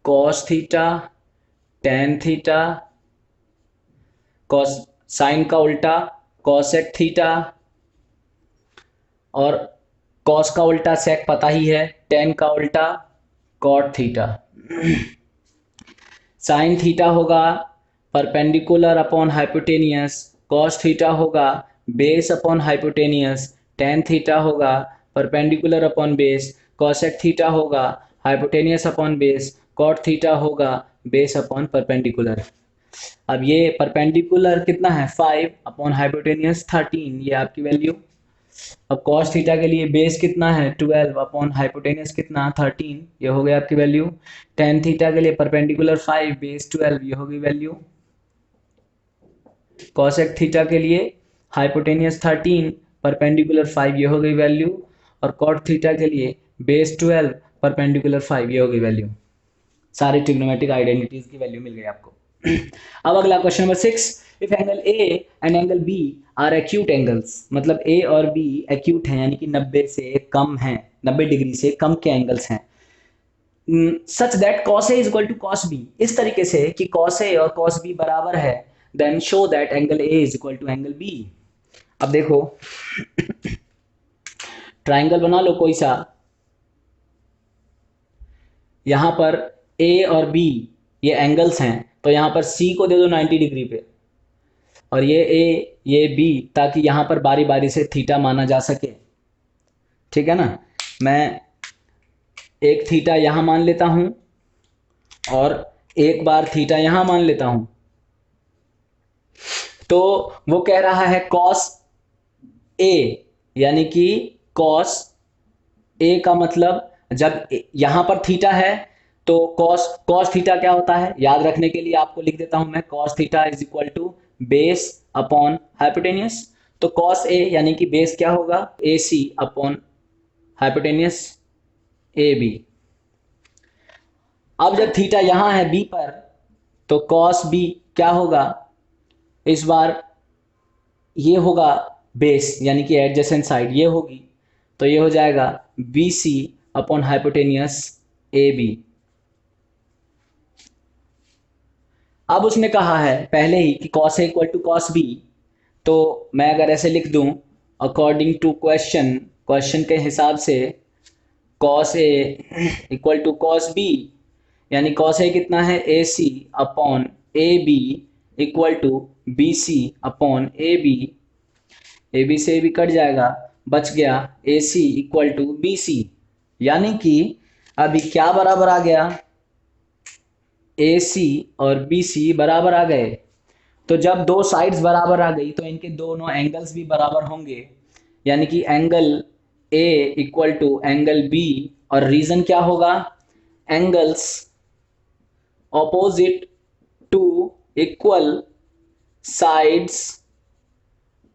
[SPEAKER 1] cos theta, tan theta, cos sine का उल्टा कॉसेक थीटा, और कॉस का उल्टा सेक पता ही है, टेन का उल्टा कॉट थीटा। साइन थीटा होगा perpendicular upon hypotenuse, cos theta होगा base upon hypotenuse, tan theta होगा perpendicular upon base, cosec theta होगा hypotenuse upon base, cot theta होगा बेस अपॉन परपेंडिकुलर। अब ये परपेंडिकुलर कितना है 5 अपॉन हाइपोटेनियस 13, ये आपकी वैल्यू। अब कॉस थीटा के लिए बेस कितना है 12 अपॉन हाइपोटेनियस कितना 13, ये हो गया आपकी वैल्यू। टेन थीटा के लिए परपेंडिकुलर 5 बेस 12, ये होगी वैल्यू। कॉसेक थीटा के लिए हाइपोटेनियस 13 परपेंडिकुलर 5, ये हो गई वैल्यू। और कॉट थीटा के लिए बेस 12 परपेंडिकुलर 5, ये हो गई वैल्यू। सारी ट्रिग्नोमेट्रिक आइडेंटिटीज की वैल्यू मिल गई आपको। अब अगला question number 6, if angle A and angle B are acute angles, मतलब ए और बी एक्यूट हैं यानी कि 90 से कम हैं, 90 डिग्री से कम के एंगल्स हैं, such that cos A is equal to cos B, इस तरीके से कि कॉस ए और कॉस बी बराबर है, then show that angle A is equal to angle B. अब देखो ट्राइंगल बना लो कोई सा, यहां पर ए और बी ये एंगल्स हैं, तो यहां पर सी को दे दो 90 डिग्री पे, और ये ए ये बी, ताकि यहां पर बारी बारी से थीटा माना जा सके। ठीक है ना, मैं एक थीटा यहां मान लेता हूं और एक बार थीटा यहां मान लेता हूं। तो वो कह रहा है कॉस ए, यानी कि कॉस ए का मतलब जब यहां पर थीटा है तो कॉस कॉस थीटा क्या होता है याद रखने के लिए आपको लिख देता हूं मैं, cos theta is equal to base upon hypotenuse. तो कॉस ए यानी कि बेस क्या होगा A C upon hypotenuse A B. अब जब थीटा यहां है बी पर तो कॉस बी क्या होगा, इस बार ये होगा बेस यानी कि एडजेसेंट साइड ये होगी, तो ये हो जाएगा B C upon hypotenuse A B. अब उसने कहा है पहले ही कि cos A equal to cos B, तो मैं अगर ऐसे लिख दूं अकॉर्डिंग टू क्वेश्चन, क्वेश्चन के हिसाब से cos A equal to cos B, यानी कॉस ए कितना है A C upon A B equal to B C upon A B से भी कट जाएगा, बच गया A C equal to B C. यानी कि अभी क्या बराबर आ गया, ए सी और बी सी बराबर आ गए। तो जब दो साइड्स बराबर आ गई तो इनके दोनों एंगल्स भी बराबर होंगे, यानी कि angle A equal to angle B, और रीजन क्या होगा, angles opposite to equal sides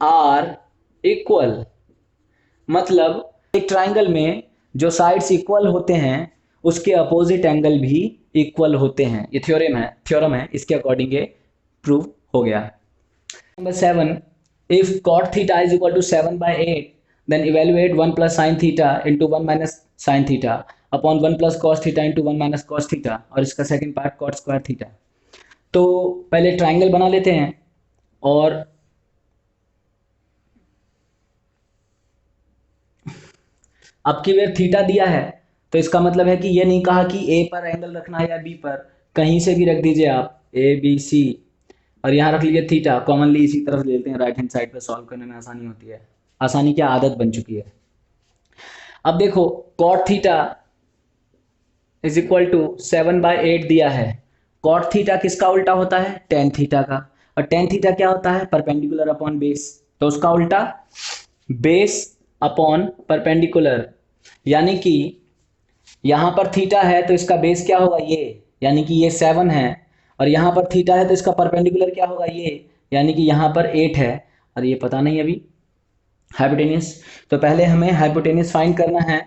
[SPEAKER 1] are equal. मतलब एक ट्राइंगल में जो साइड्स इक्वल होते हैं उसके अपोजिट एंगल भी इक्वल होते हैं, ये थ्योरम है, इसके अकॉर्डिंग ये प्रूव हो गया। Number 7, if cot theta is equal to 7/8 then evaluate 1 plus sine theta into 1 minus sine theta upon 1 plus cos theta into 1 minus cos theta, और इसका second part cot square theta. तो पहले triangle बना लेते हैं, और अब की बार थीटा दिया है तो इसका मतलब है कि ये नहीं कहा कि ए पर एंगल रखना है या बी पर, कहीं से भी रख दीजिए आप ए बी सी, और यहाँ रख लीजिए थीटा, कॉमनली इसी तरफ ले लेते हैं, राइट हैंड साइड पे सॉल्व करने में आसानी होती है, आसानी की आदत बन चुकी है। अब देखो cot theta is equal to 7/8 दिया है, कॉट थीटा किसका उल्टा होता है टेन थीटा का, और टेन थीटा क्या होता है? Perpendicular upon base. तो उसका उल्टा बेस अपॉन परपेंडिकुलर, यानी कि यहां पर थीटा है तो इसका बेस क्या होगा? ये, यानी कि ये 7 है, और यहां पर थीटा है तो इसका परपेंडिकुलर क्या होगा? ये, यानी कि यहां पर 8 है, और ये पता नहीं अभी हाइपोटेन्यूस। तो पहले हमें हाइपोटेन्यूस फाइंड करना है,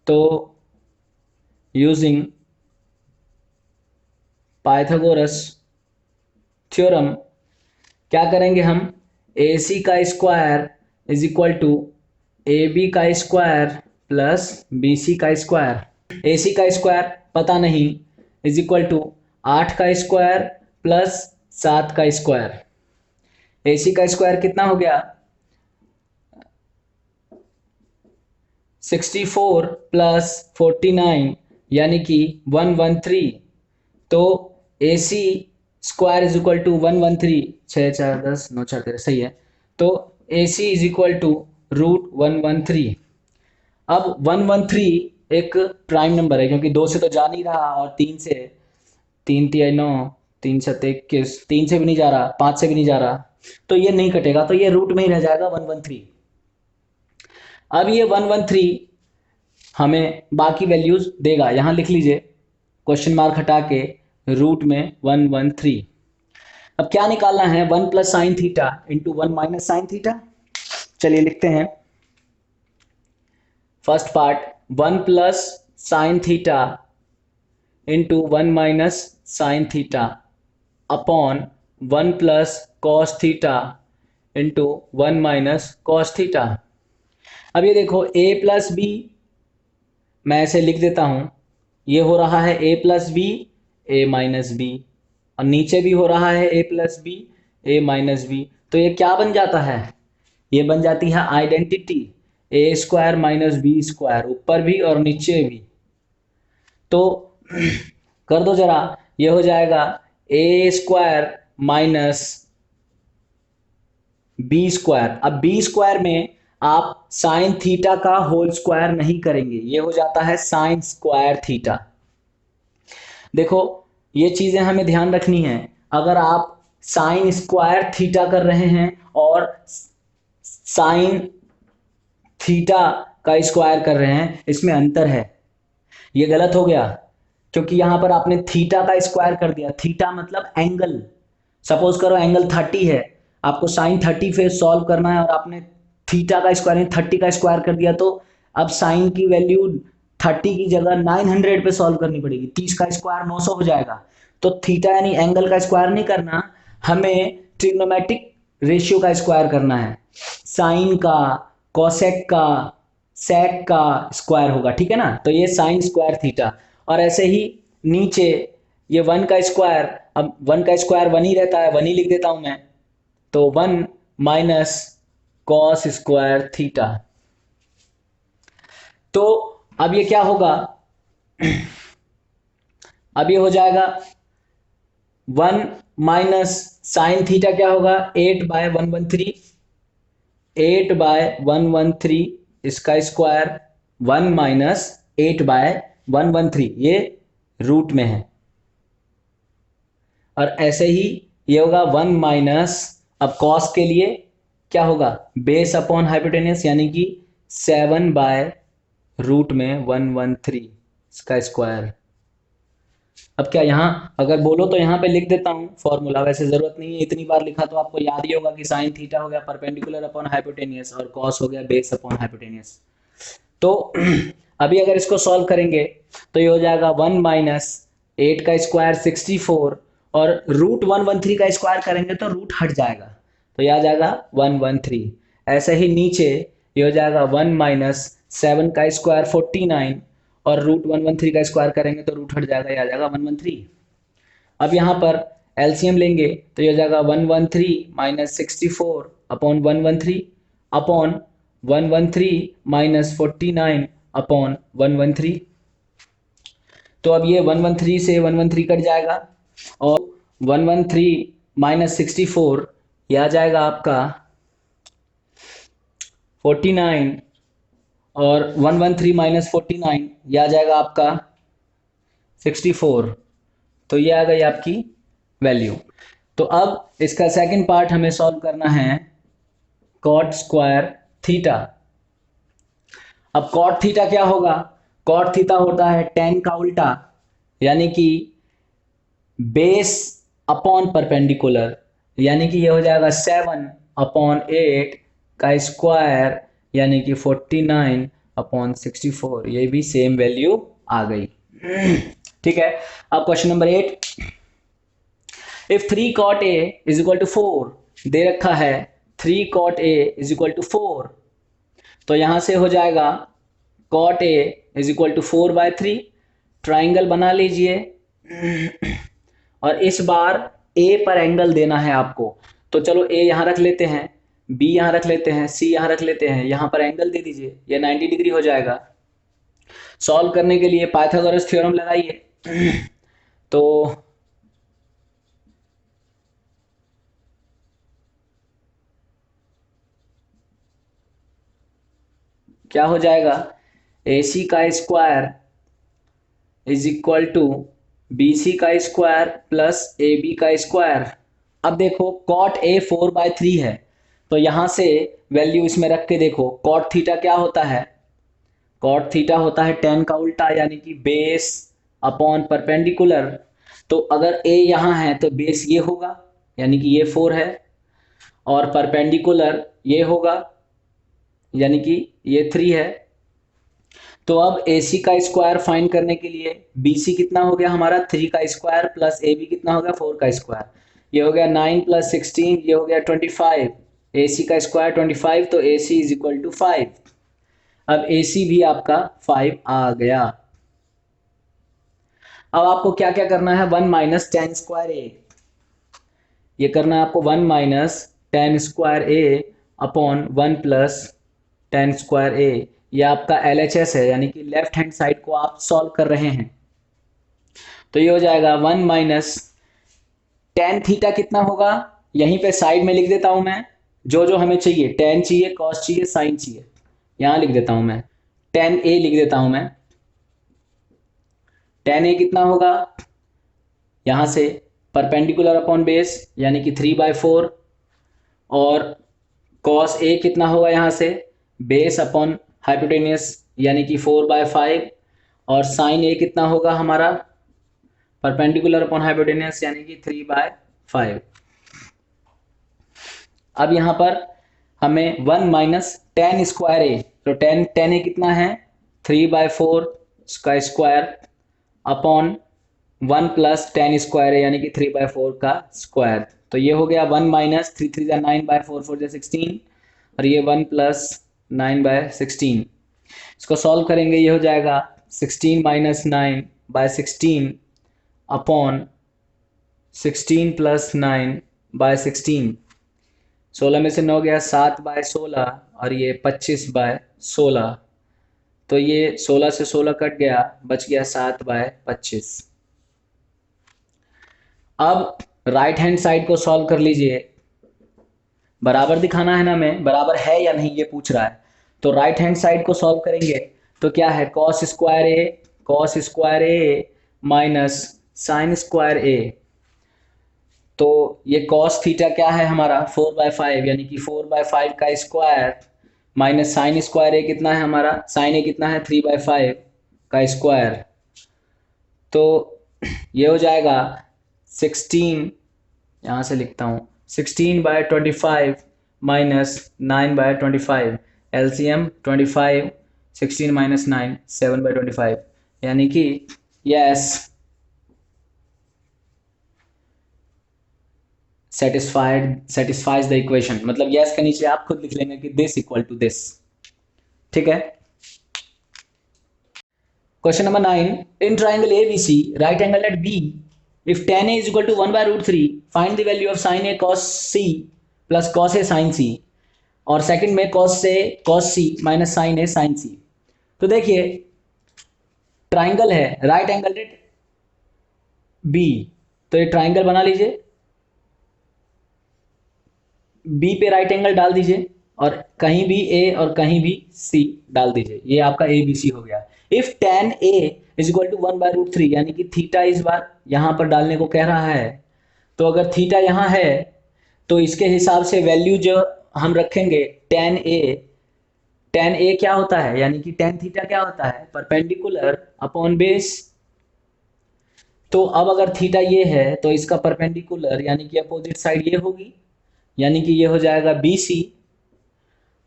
[SPEAKER 1] तो यूजिंग पाइथागोरस थ्योरम क्या करेंगे हम? ए सी का square is equal to A B का स्क्वायर प्लस बी सी का स्क्वायर। ए सी का स्क्वायर पता नहीं, इज इक्वल टू 8 का स्क्वायर प्लस 7 का स्क्वायर। ए सी का स्क्वायर कितना हो गया? 64 प्लस 49 यानी कि 113। तो ए सी स्क्वायर इज इक्वल टू 113, 6 4 10 9 4 13, सही है। तो ए सी इज इक्वल टू रूट 113। अब 113 एक प्राइम नंबर है, क्योंकि 2 से तो जा नहीं रहा, और 3 से, 3 3 9, 3 7 21, 3 से भी नहीं जा रहा, 5 से भी नहीं जा रहा, तो ये नहीं कटेगा, तो ये रूट में ही रह जाएगा 113। अब ये 113 हमें बाकी वैल्यूज देगा, यहां लिख लीजिए क्वेश्चन मार्क हटा के, रूट में 113। अब क्या निकालना है? 1 plus sine theta into 1 minus sine theta. चलिए लिखते हैं first part, 1 plus sine theta into 1 minus sine theta upon 1 plus cos theta into 1 minus cos theta. अब ये देखो a प्लस बी, मैं ऐसे लिख देता हूं, ये हो रहा है a plus B, A minus B, और नीचे भी हो रहा है a plus B, A minus B. तो ये क्या बन जाता है? ये बन जाती है आइडेंटिटी, ए स्क्वायर माइनस बी स्क्वायर, ऊपर भी और नीचे भी। तो कर दो जरा, ये हो जाएगा ए स्क्वायर माइनस बी स्क्वायर। अब बी स्क्वायर में आप साइन थीटा का होल स्क्वायर नहीं करेंगे, ये हो जाता है साइन स्क्वायर थीटा। देखो ये चीजें हमें ध्यान रखनी है, अगर आप साइन स्क्वायर थीटा कर रहे हैं और साइन थीटा का स्क्वायर कर रहे हैं, इसमें अंतर है, ये गलत हो गया, क्योंकि यहां पर आपने थीटा का स्क्वायर कर दिया। थीटा मतलब एंगल, सपोज करो एंगल 30 है, आपको साइन 30 पे सॉल्व करना है, और आपने थीटा का स्क्वायर 30 का स्क्वायर कर दिया, तो अब साइन की वैल्यू 30 की जगह 900 पे सॉल्व करनी पड़ेगी, 30 का स्क्वायर 900 हो जाएगा। तो थीटा यानी एंगल का स्क्वायर नहीं करना, हमें ट्रिग्नोमेट्रिक रेशियो का स्क्वायर करना है, साइन का, कोसेक का, सेक का स्क्वायर होगा, ठीक है ना। तो ये साइन स्क्वायर थीटा, और ऐसे ही नीचे ये 1 का स्क्वायर, अब 1 का स्क्वायर 1 ही रहता है, 1 ही लिख देता हूं मैं, तो 1 माइनस कॉस स्क्वायर थीटा। तो अब ये क्या होगा? अब ये हो जाएगा 1 माइनस साइन थीटा क्या होगा? 8/113, 8/113 इसका स्क्वायर, 1 माइनस 8/113, ये रूट में है, और ऐसे ही ये होगा 1 माइनस, अब कॉस के लिए क्या होगा? बेस अपॉन हाइपोटेन्यूस, यानी कि 7/रूट में 113 इसका स्क्वायर। अब क्या यहाँ अगर बोलो तो यहाँ पे लिख देता हूँ फॉर्मूला, वैसे जरूरत नहीं है, इतनी बार लिखा तो आपको याद ही होगा कि साइन थीटा हो गया परपेंडिकुलर अपॉन हाइपोटेनियस, और कॉस हो गया बेस अपॉन हाइपोटेनियस। तो अभी अगर इसको सॉल्व करेंगे तो ये हो जाएगा 1 माइनस 8 का स्क्वायर 64, और रूट 113 का स्क्वायर करेंगे तो रूट हट जाएगा, तो यह आ जाएगा 113। ऐसे ही नीचे ये हो जाएगा 1 माइनस 7 का स्क्वायर 49, और रूट 113 का स्क्वायर करेंगे तो रूट हट जाएगा, यह आ जाएगा 113। अब यहाँ पर एलसीएम लेंगे तो ये हो जाएगा 113 minus 64 upon 113 upon 113 minus 49 upon 113। तो अब ये 113 से 113 कट जाएगा, और 113 माइनस 64 यह आ जाएगा आपका 49, और 113 माइनस 49 यह आ जाएगा आपका 64। तो ये आ गई आपकी वैल्यू। तो अब इसका सेकंड पार्ट हमें सॉल्व करना है कॉट स्क्वायर थीटा। अब कॉट थीटा क्या होगा? कॉट थीटा होता है टेन का उल्टा, यानी कि बेस अपॉन परपेंडिकुलर, यानी कि ये हो जाएगा 7/8 का स्क्वायर, यानी कि 49/64। ये भी सेम वैल्यू आ गई। ठीक है। अब question number 8, if 3 cot A is equal to 4, दे रखा है 3 cot A is equal to 4, तो यहां से हो जाएगा cot A is equal to 4/3। Triangle बना लीजिए और इस बार A पर एंगल देना है आपको, तो चलो A यहां रख लेते हैं, B यहां रख लेते हैं, C यहां रख लेते हैं, यहां पर एंगल दे दीजिए, ये 90 डिग्री हो जाएगा। सॉल्व करने के लिए पाइथागोरस थ्योरम लगाइए। तो क्या हो जाएगा? AC का square is equal to BC का स्क्वायर प्लस AB का स्क्वायर। अब देखो कॉट A 4/3 है, तो यहां से वैल्यू इसमें रख के देखो, कॉट थीटा क्या होता है? कॉट थीटा होता है टेन का उल्टा, यानी कि बेस अपॉन परपेंडिकुलर। तो अगर A यहाँ है तो बेस ये होगा, यानी कि ये 4 है, और परपेंडिकुलर ये होगा, यानी कि ये 3 है। तो अब AC का स्क्वायर फाइंड करने के लिए BC कितना हो गया हमारा? 3 का स्क्वायर प्लस AB कितना हो गया? 4 का स्क्वायर। ये हो गया 9 + 16, ये हो गया 25। AC का स्क्वायर 25, तो AC इज इक्वल टू 5। अब AC भी आपका 5 आ गया। अब आपको क्या क्या करना है? 1 - tan स्क्वायर A, ये करना है आपको 1 - tan square A upon 1 + tan square A। ये आपका LHS है, यानी कि लेफ्ट हैंड साइड को आप सॉल्व कर रहे हैं। तो ये हो जाएगा 1 - tan थीटा कितना होगा? यहीं पे साइड में लिख देता हूं मैं, जो जो हमें चाहिए, tan चाहिए, cos चाहिए, sin चाहिए, यहां लिख देता हूं मैं। tan A लिख देता हूं मैं। tan A कितना होगा? यहां से परपेंडिकुलर अपॉन बेस, यानी कि 3/4, और cos A कितना होगा? यहां से बेस अपॉन हाइपोटेनियस, यानी कि 4/5, और sin A कितना होगा हमारा? परपेंडिकुलर अपॉन हाइपोटेनियस, यानी कि 3/5। अब यहां पर हमें 1 - tan स्क्वायर A, तो tan A कितना है? 3/4 का square upon 1 + tan square A, यानी कि 3/4 का स्क्वायर। तो ये हो गया 1 - 3 3 9/4 4 16, और ये 1 + 9/16। इसको सॉल्व करेंगे, ये हो जाएगा 16 - 9/16 अपॉन 16 + 9/16। 16 में से 9 गया, 7/16, और ये 25/16। तो ये 16 से 16 कट गया, बच गया 7/25। अब राइट हैंड साइड को सॉल्व कर लीजिए। बराबर दिखाना है ना, मैं बराबर है या नहीं ये पूछ रहा है। तो राइट हैंड साइड को सॉल्व करेंगे तो क्या है? cos स्क्वायर ए माइनस साइन स्क्वायर ए। तो ये cos थीटा क्या है हमारा? 4/5, यानी कि 4/5 का स्क्वायर माइनस साइन स्क्वायर ए कितना है हमारा? साइन ए कितना है? 3/5 का स्क्वायर। तो ये हो जाएगा 16, यहाँ से लिखता हूँ 16/25 माइनस 9/25, LCM 25, 16 - 9 7/25, यानी कि यस सेटिस्फाइज द इक्वेशन। मतलब यस के नीचे आप खुद लिख लेंगे कि दिस इक्वल टू दिस। ठीक है। Question number 9, in triangle ABC, right angle at B, if tan A is equal to 1/√3, find the value of sin A cos C plus cos A sin C। और second में cos C minus sin A sin C। तो देखिए triangle है right angle at B, तो ये triangle बना लीजिए, B पे राइट एंगल डाल दीजिए, और कहीं भी A और कहीं भी C डाल दीजिए, ये आपका ABC हो गया। If tan A is equal to 1/√3, यानी कि थीटा इस बार यहां पर डालने को कह रहा है, तो अगर थीटा यहाँ है तो इसके हिसाब से वैल्यू जो हम रखेंगे टेन ए क्या होता है, यानी कि टेन थीटा क्या होता है, परपेंडिकुलर अपॉन बेस। तो अब अगर थीटा ये है तो इसका परपेंडिकुलर यानी कि अपोजिट साइड ये होगी, यानी कि ये हो जाएगा बी सी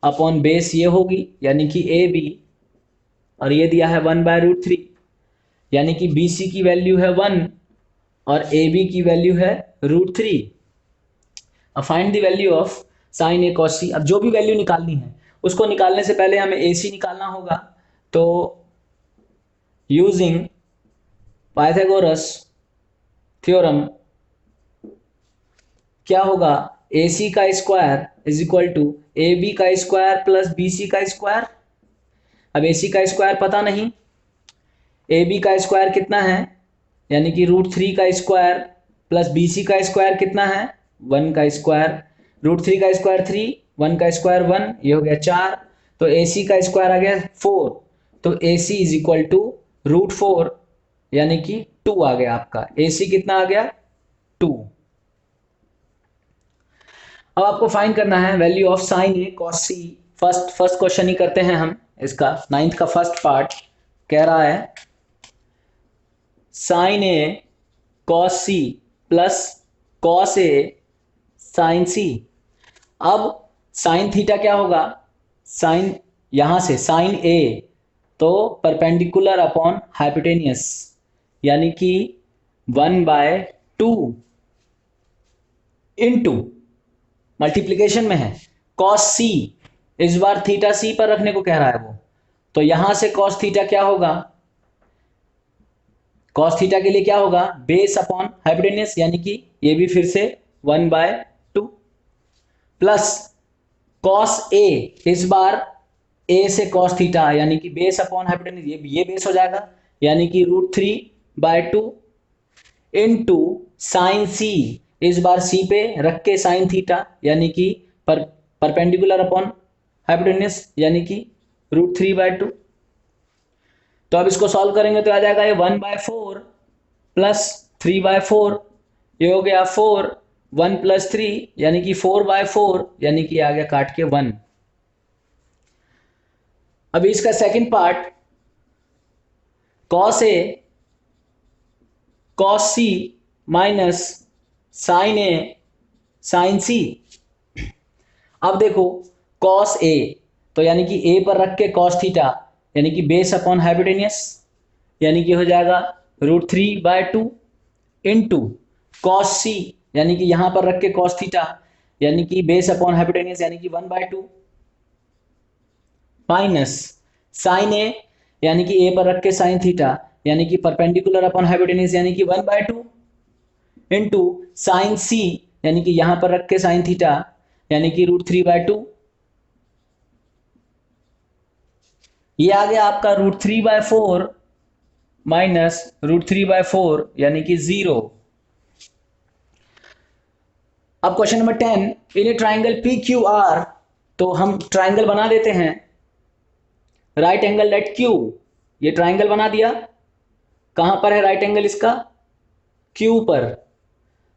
[SPEAKER 1] अपॉन बेस ये होगी यानी कि ए बी, और ये दिया है 1/√3, यानी कि बी सी की वैल्यू है 1 और ए बी की वैल्यू है √3। अब find the value of sine A cos C. अब जो भी वैल्यू निकालनी है उसको निकालने से पहले हमें ए सी निकालना होगा। तो यूजिंग पाइथागोरस थ्योरम क्या होगा, ए सी का square is equal to A B का स्क्वायर प्लस बी सी का स्क्वायर। अब ए सी का स्क्वायर पता नहीं, ए बी का स्क्वायर कितना है, यानी कि √3 का स्क्वायर प्लस बी सी का स्क्वायर कितना है, 1 का स्क्वायर। √3 का स्क्वायर 3, 1 का स्क्वायर 1, ये हो गया 4। तो ए सी का स्क्वायर आ गया 4, तो ए सी इज इक्वल टू √4 यानी कि 2 आ गया आपका। ए सी कितना आ गया, 2। अब आपको फाइंड करना है value of sine A cos C. First question ही करते हैं हम इसका, 9th का फर्स्ट पार्ट कह रहा है sign A cos C plus cos A sign सी। अब साइन थीटा क्या होगा, साइन यहां से साइन ए तो परपेंडिकुलर अपॉन हाइपोटेनियस यानी कि 1/2 इनटू मल्टीप्लीकेशन में है कॉस सी, इस बार थीटा सी पर रखने को कह रहा है वो, तो यहां से कॉस थीटा क्या होगा, कॉस थीटा के लिए क्या होगा, बेस अपॉन हाइपोटेनियस यानी कि ये भी फिर से 1/2 प्लस कॉस ए, इस बार ए से कॉस थीटा यानी कि बेस अपॉन हाइपोटेनियस, ये बेस हो जाएगा यानी कि √3/2 इनटू साइन सी, इस बार सी पे रख के साइन थीटा यानी कि परपेंडिकुलर अपॉन हाइपोटेन्यूस यानी कि √3/2। तो अब इसको सॉल्व करेंगे तो आ जाएगा ये 1/4 प्लस 3/4, ये हो गया 4, 1 + 3 यानी कि 4/4 यानी कि आ गया काट के 1। अभी इसका second part cos A cos C minus sign A sign सी। अब देखो कॉस ए तो यानी कि ए पर रख के कॉस थीटा यानी कि बेस अपॉन हाइपोटेनियस यानी कि हो जाएगा √3/2 इनटू कॉस सी यानी कि यहां पर रख के कॉस थीटा यानी कि बेस अपॉन हाइपोटेनियस यानी कि 1/2 माइनस साइन ए यानी कि ए पर रख के साइन थीटा यानी कि परपेंडिकुलर अपॉन हाइपोटेनियस यानी कि 1/2 इनटू साइन सी यानी कि यहां पर रख के साइन थीटा यानी कि √3/2। ये आ गया आपका √3/4 माइनस √3/4 यानी कि 0। अब क्वेश्चन नंबर 10, इन ए ट्राइंगल पी क्यू आर, तो हम ट्राइंगल बना देते हैं, राइट एंगल एट क्यू, ये ट्राइंगल बना दिया, कहां पर है राइट एंगल इसका, क्यू पर,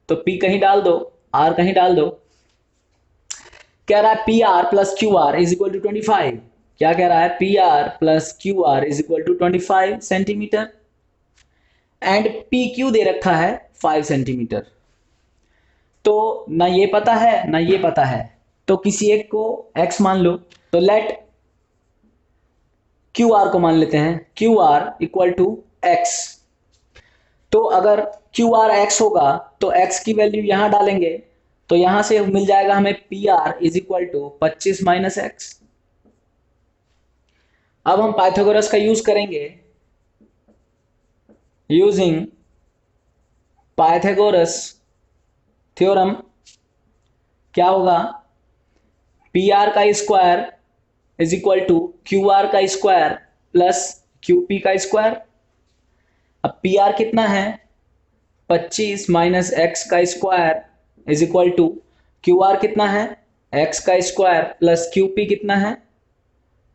[SPEAKER 1] तो P कहीं डाल दो, R कहीं डाल दो। कह रहा है P R plus Q R is equal to 25, क्या कह रहा है, P R plus Q R is equal to 25 centimetre and P Q दे रखा है 5 सेंटीमीटर। तो ना ये पता है ना ये पता है, तो किसी एक को x मान लो, तो लेट क्यू आर को मान लेते हैं, Q R equal to X. तो अगर क्यू आर एक्स होगा तो x की वैल्यू यहां डालेंगे, तो यहां से मिल जाएगा हमें P R is equal to 25 - x। अब हम पाइथागोरस का यूज करेंगे, यूजिंग पाइथागोरस थ्योरम क्या होगा, पी आर का square is equal to Q R का स्क्वायर प्लस क्यू पी का स्क्वायर। अब पी आर कितना है, 25 - x का square is equal to Q R कितना है, x का स्क्वायर प्लस क्यू पी कितना है,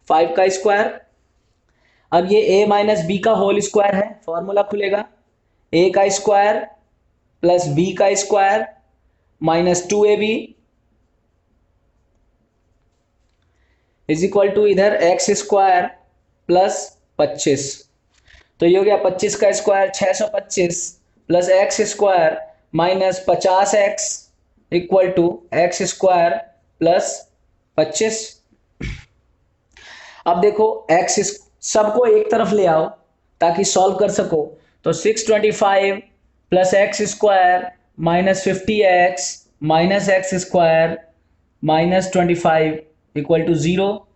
[SPEAKER 1] 5 का स्क्वायर। अब ये a - b का होल स्क्वायर है, फॉर्मूला खुलेगा a का स्क्वायर प्लस बी का square minus 2ab is equal to इधर एक्स स्क्वायर प्लस 25। तो ये हो गया 25 का square 625 plus X square minus 50x equal to X square plus 25। अब देखो एक्स सबको एक तरफ ले आओ ताकि सॉल्व कर सको। तो 625 plus X square minus 50x minus X square minus 25 equal to 0।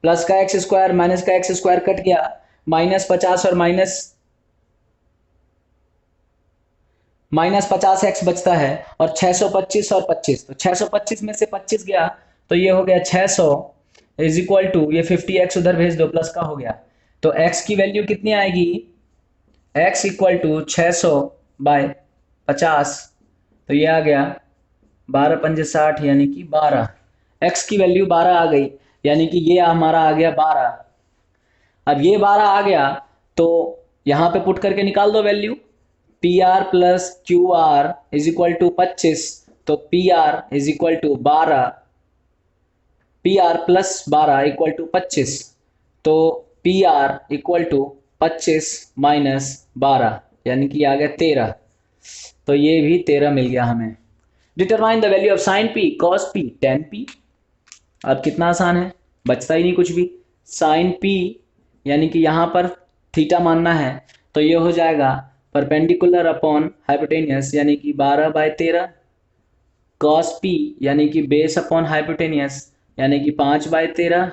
[SPEAKER 1] Plus का एक्स स्क्वायर माइनस का एक्स स्क्वायर कट गया, माइनस 50 और माइनस 50x बचता है, और 625 और 25, तो 625 में से 25 गया तो ये हो गया 600 इज इक्वल टू ये 50x उधर भेज दो प्लस का हो गया। तो x की वैल्यू कितनी आएगी, x इक्वल टू 600 बाय 50, तो ये आ गया 12 पंजे 60 यानी कि 12। x की वैल्यू 12 आ गई, यानी कि ये हमारा आ गया 12। अब ये 12 आ गया तो यहां पे पुट करके निकाल दो value, P R plus Q R is equal to 25, तो P R is equal to 12, P R plus 12 equal to 25, तो P R equal to 25 minus 12 यानी कि आ गया 13, तो ये भी 13 मिल गया हमें। Determine the value of sign P cos P ten P. अब कितना आसान है, बचता ही नहीं कुछ भी। साइन पी यानी कि यहाँ पर थीटा मानना है, तो ये हो जाएगा परपेंडिकुलर अपॉन हाइपोटेनियस यानी कि 12/13, कॉस पी यानी कि बेस अपॉन हाइपोटेनियस यानी कि 5/13,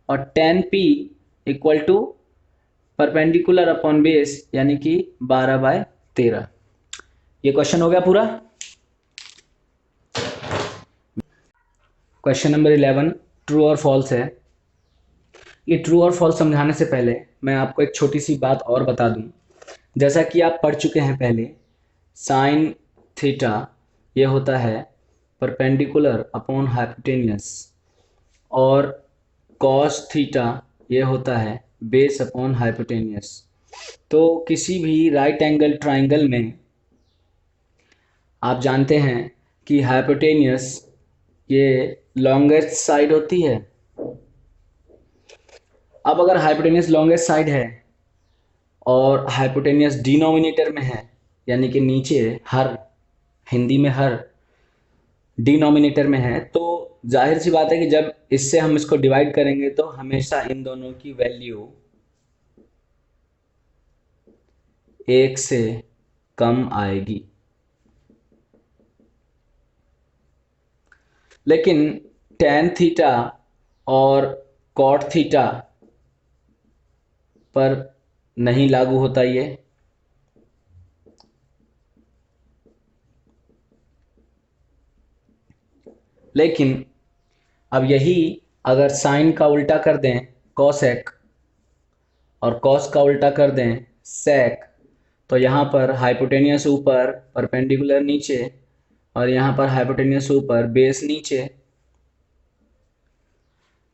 [SPEAKER 1] और tan P equal to perpendicular upon base यानी कि 12/13। ये क्वेश्चन हो गया पूरा। क्वेश्चन नंबर 11 ट्रू और फॉल्स है। ये ट्रू और फॉल्स समझाने से पहले मैं आपको एक छोटी सी बात और बता दूं। जैसा कि आप पढ़ चुके हैं पहले, साइन थीटा ये होता है परपेंडिकुलर अपॉन हाइपोटेनियस, और कॉस थीटा ये होता है बेस अपॉन हाइपोटेनियस। तो किसी भी राइट एंगल ट्राइंगल में आप जानते हैं कि हाइपोटेनियस ये लॉन्गेस्ट साइड होती है। अब अगर हाइपोटेनियस लॉन्गेस्ट साइड है और हाइपोटेनियस डिनोमिनेटर में है, यानी कि नीचे हर, हिंदी में हर डिनोमिनेटर में है, तो जाहिर सी बात है कि जब इससे हम इसको डिवाइड करेंगे तो हमेशा इन दोनों की वैल्यू 1 से कम आएगी। लेकिन टेन थीटा और कॉट थीटा पर नहीं लागू होता ये। लेकिन अब यही अगर साइन का उल्टा कर दें कॉसेक और कॉस का उल्टा कर दें सेक, तो यहाँ पर हाइपोटेनियस ऊपर परपेंडिकुलर नीचे, और यहाँ पर हाइपोटेनियस ऊपर बेस नीचे।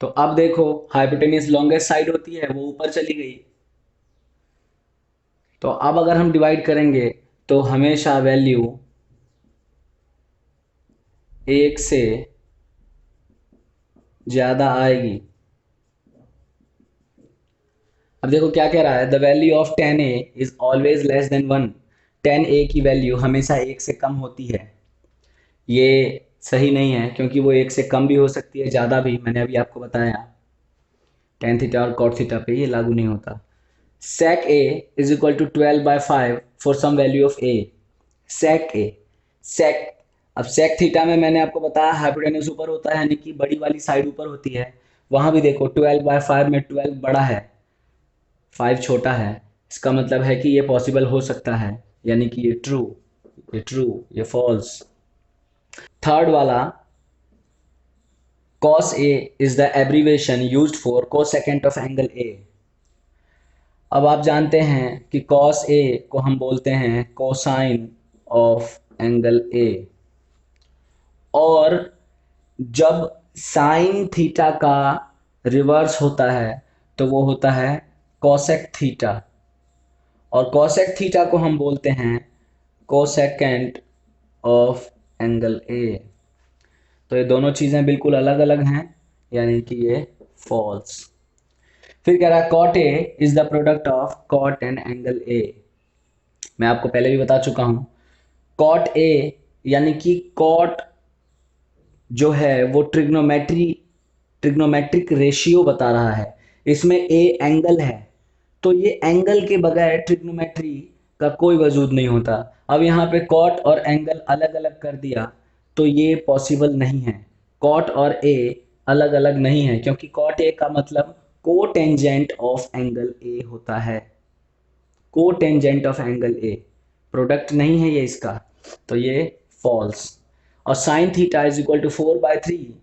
[SPEAKER 1] तो अब देखो हाइपोटेनियस लॉन्गेस्ट साइड होती है, वो ऊपर चली गई। तो अब अगर हम डिवाइड करेंगे तो हमेशा वैल्यू 1 से ज़्यादा आएगी। अब देखो क्या कह रहा है, the value of tan A is always less than 1। Tan A की वैल्यू हमेशा 1 से कम होती है। ये सही नहीं है, क्योंकि वो 1 से कम भी हो सकती है, ज़्यादा भी। मैंने अभी आपको बताया टेन थीटा और कॉट थीटा पे ये लागू नहीं होता। sec a is equal to 12/5 for some value of a। sec a, sec, अब sec थीटा में मैंने आपको बताया हाइपोटेन्यूज ऊपर होता है, यानी कि बड़ी वाली साइड ऊपर होती है। वहां भी देखो 12/5 में 12 बड़ा है, 5 छोटा है। इसका मतलब है कि ये पॉसिबल हो सकता है, यानी कि ये ट्रू, ये ट्रू, ये फॉल्स। थर्ड वाला cos a is the abbreviation used for cosecant of angle a। अब आप जानते हैं कि cos a को हम बोलते हैं कोसाइन ऑफ एंगल a, और जब साइन थीटा का रिवर्स होता है तो वो होता है cosec थीटा, और cosec थीटा को हम बोलते हैं कोसेकेंट ऑफ एंगल ए। तो ये दोनों चीज़ें बिल्कुल अलग अलग हैं, यानी कि ये फॉल्स। फिर कह रहा है cot A is the product of cot and angle A. मैं आपको पहले भी बता चुका हूं, कॉट ए यानी कि कॉट जो है वो ट्रिग्नोमेट्रिक रेशियो बता रहा है, इसमें ए एंगल है, तो ये एंगल के बगैर ट्रिग्नोमेट्री का कोई वजूद नहीं होता। अब यहाँ पे कॉट और एंगल अलग अलग कर दिया तो ये पॉसिबल नहीं है, कॉट और ए अलग अलग नहीं है, क्योंकि कॉट ए का मतलब कोटेंजेंट ऑफ एंगल ए होता है, cotangent of angle A, product नहीं है ये इसका, तो ये फॉल्स। और sine theta is equal to 4/3।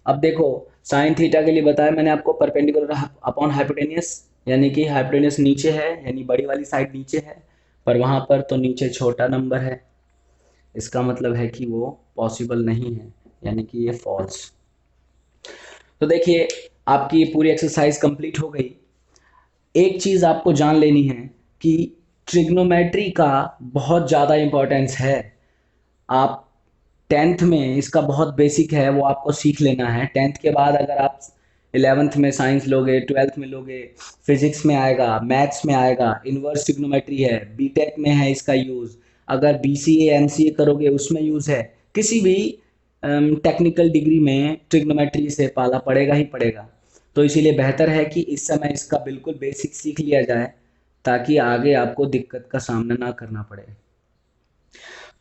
[SPEAKER 1] अब देखो साइन थीटा के लिए बताया मैंने आपको परपेंडिकुलर अपॉन हाइपोटेनियस, यानी कि हाइपोटेनियस नीचे है, यानी बड़ी वाली साइड नीचे है, पर वहां पर तो नीचे छोटा नंबर है, इसका मतलब है कि वो पॉसिबल नहीं है, यानी कि ये फॉल्स। तो देखिए आपकी पूरी एक्सरसाइज कंप्लीट हो गई। एक चीज आपको जान लेनी है कि ट्रिग्नोमेट्री का बहुत ज़्यादा इम्पोर्टेंस है। आप 10th में इसका बहुत बेसिक है, वो आपको सीख लेना है। 10th के बाद अगर आप 11th में साइंस लोगे, 12th में लोगे, फिजिक्स में आएगा, मैथ्स में आएगा, इन्वर्स ट्रिग्नोमेट्री है, बीटेक में है इसका यूज़, अगर बीसीए एमसीए करोगे उसमें यूज़ है, किसी भी टेक्निकल डिग्री में ट्रिग्नोमेट्री से पाला पड़ेगा ही पड़ेगा। तो इसीलिए बेहतर है कि इस समय इसका बिल्कुल बेसिक सीख लिया जाए, ताकि आगे आपको दिक्कत का सामना ना करना पड़े।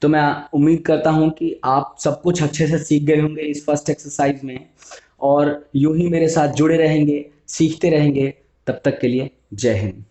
[SPEAKER 1] तो मैं उम्मीद करता हूं कि आप सब कुछ अच्छे से सीख गए होंगे इस फर्स्ट एक्सरसाइज में, और यूं ही मेरे साथ जुड़े रहेंगे, सीखते रहेंगे। तब तक के लिए जय हिंद।